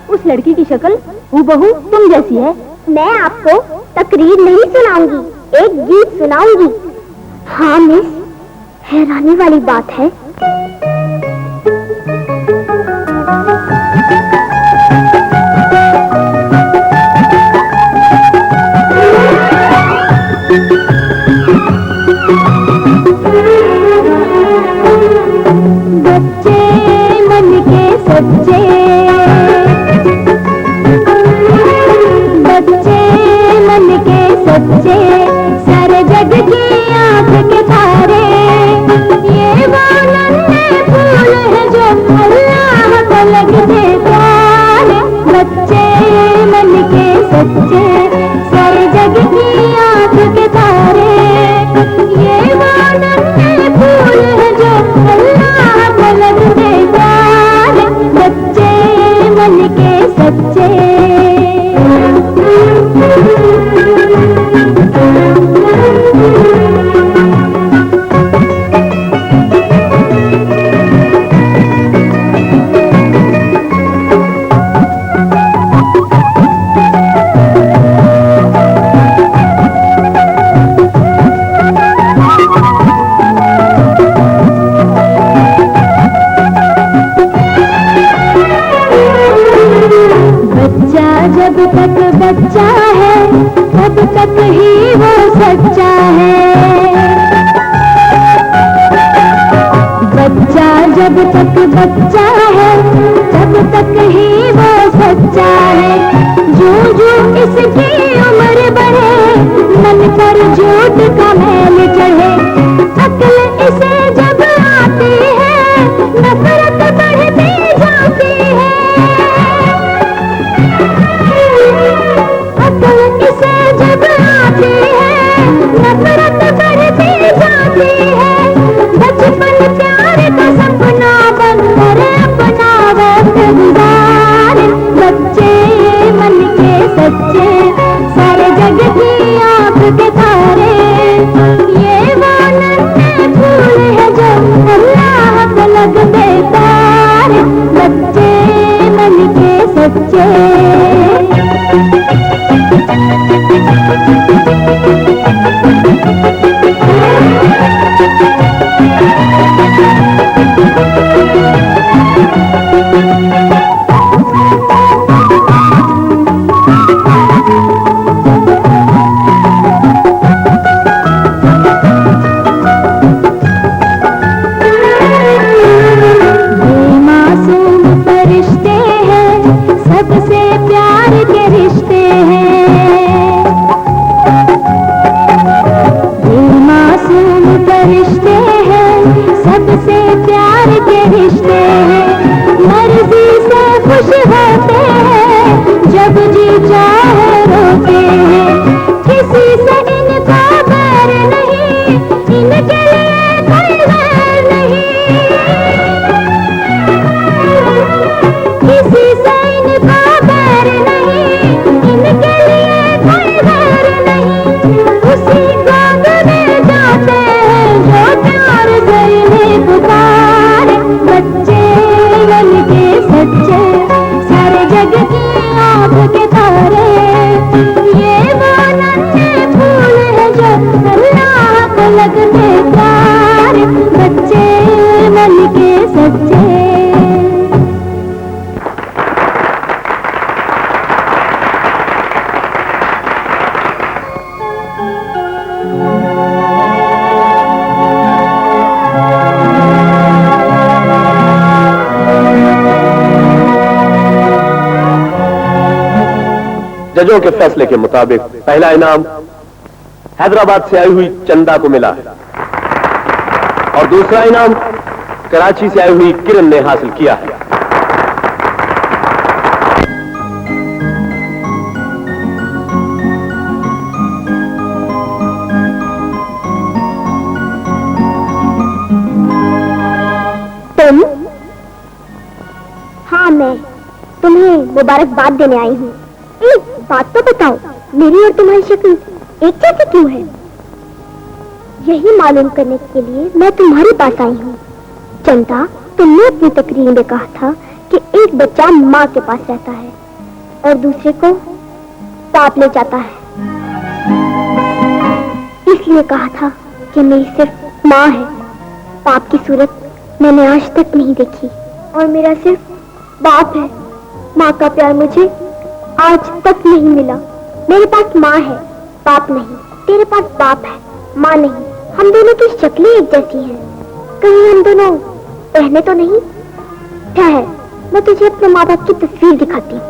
उस लड़की की शक्ल हूबहू तुम जैसी है। मैं आपको तकरीर नहीं सुनाऊंगी, एक गीत सुनाऊंगी। हाँ मिस, हैरानी वाली बात है बच्चे मन के सच्चे, बच्चे मन के सच्चे, सारे जग की आंख के तारे, ये वो नन्हे फूल है जो अल्लाह को लगते प्यारे। बच्चे मन के सच्चे, सारे जग की आंख के तारे, ये वो नन्हे फूल है जो अल्लाह को लगते प्यारे। बच्चे मन के सच्चे। जब तक बच्चा है तब तक ही वो सच्चा है। बच्चा जब तक बच्चा है तब तक ही वो सच्चा है। जो जो इसकी उम्र बढ़े मन पर झूठ का मैल चढ़े। अक्ल इसे जब आती है नफरत बढ़ती जाती है। अक्ल इसे जब आती है नफरत बढ़ती जाती है। बचपन प्यार का सपना बनकर अपना वक्त गुजारे। बच्चे मन के सच्चे, सारे जग की आंख के तारे, ये वो नन्हे फूल है जो अल्लाह को लगते प्यारे। बच्चे मन के सच्चे। सबसे प्यार के रिश्ते हैं, ये मासूम फरिश्ते हैं। सबसे प्यार के रिश्ते हैं। मर्जी से खुश होते हैं, जब जी चाहे रोते हैं। किसी से इनका बैर नहीं, इनके लिए कोई बैर नहीं। किसी से उसी गोद में जाते हैं जो प्यार से इन्हें पुकारे। बच्चे मन के सच्चे, सारे जग की आंख के तारे, ये वो नन्हे फूल है जो अल्लाह को लगते प्यारे। बच्चे मन के सच्चे। जजों के फैसले के मुताबिक पहला इनाम हैदराबाद से आई हुई चंदा को मिला है और दूसरा इनाम कराची से आई हुई किरण ने हासिल किया है। तुम? हाँ, मैं तुम्हें मुबारकबाद देने आई हूँ। एक बात तो बताओ, मेरी और तुम्हारी शक्ल एक जैसी क्यों है? यही मालूम करने के लिए मैं तुम्हारे पास आई हूँ। चंदा, तुमने अपनी तकरीर में कहा था कि एक बच्चा माँ के पास रहता है और दूसरे को पाप ले जाता है। इसलिए कहा था कि मेरी सिर्फ माँ है। पाप की सूरत मैंने आज तक नहीं देखी और मेरा सिर्फ बाप है। माँ का प्यार मुझे आज तक नहीं मिला। मेरे पास माँ है, बाप नहीं। तेरे पास बाप है, माँ नहीं। हम दोनों की शक्लें एक जैसी हैं। कहीं हम दोनों बहने तो नहीं? ठहर, मैं तुझे अपने माँ बाप की तस्वीर दिखाती हूँ।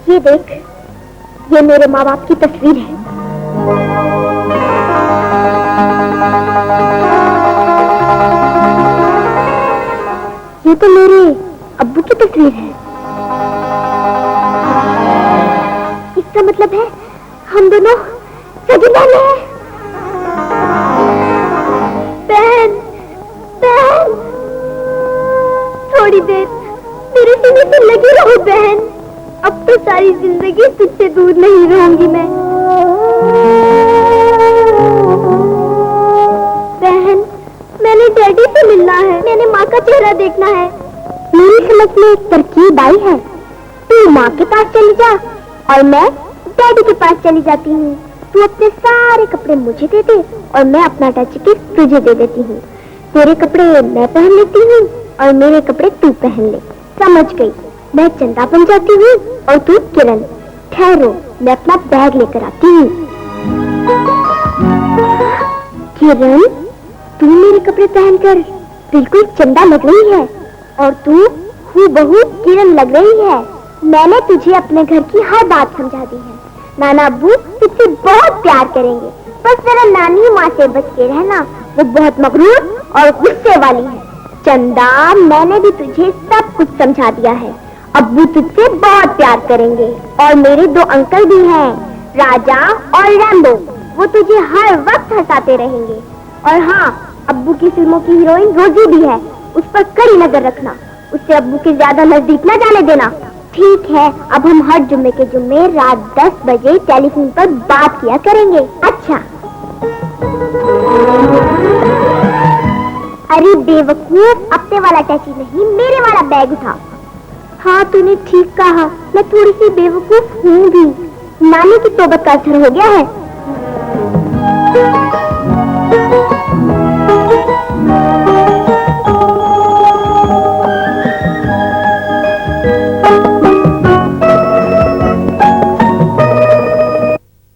ये देख, ये मेरे माँ बाप की तस्वीर है। ये तो मेरे अब्बू की तस्वीर है। इसका मतलब है हम दोनों सगी बहन हैं। बहन, बहन, थोड़ी देर मेरे सीने से लगी रहो बहन। अब तो सारी जिंदगी तुझसे दूर नहीं रहूंगी मैं। बहन, मैंने डैडी से मिलना है। मैंने माँ का चेहरा देखना है। मेरी समझ में एक तरकीब आई है। तू माँ के पास चली जा और मैं डैडी के पास चली जाती हूँ। तू अपने सारे कपड़े मुझे दे दे और मैं अपना अटैची तुझे दे देती हूँ। तेरे कपड़े मैं पहन लेती हूँ और मेरे कपड़े तू पहन ले। समझ गई? मैं चंदा बन जाती हूँ और तू किरण। ठहरो, मैं अपना बैग लेकर आती हूँ। किरण, तू मेरे कपड़े पहनकर बिल्कुल चंदा लग रही है और तू हूबहू किरण लग रही है। मैंने तुझे अपने घर की हर बात समझा दी है। नाना अब्बू तुझसे बहुत प्यार करेंगे। बस जरा नानी माँ से बच के रहना, वो बहुत मगरूर और गुस्से वाली है। चंदा, मैंने भी तुझे सब कुछ समझा दिया है। अब्बू तुझसे बहुत प्यार करेंगे और मेरे दो अंकल भी हैं, राजा और रैम्बो। वो तुझे हर वक्त हंसाते रहेंगे। और हाँ, अब्बू की फिल्मों की हीरोइन रोजी भी है, उस पर कड़ी नजर रखना। उससे अब्बू के ज्यादा नजदीक न जाने देना। ठीक है, अब हम हर जुम्मे के जुम्मे रात 10 बजे टेलीफोन पर बात किया करेंगे। अच्छा। अरे बेवकूफ, अपने वाला टैची नहीं, मेरे वाला बैग उठा। हाँ, तूने ठीक कहा, मैं थोड़ी सी बेवकूफ हूँ भी। नानी की तौबत का असर हो गया है।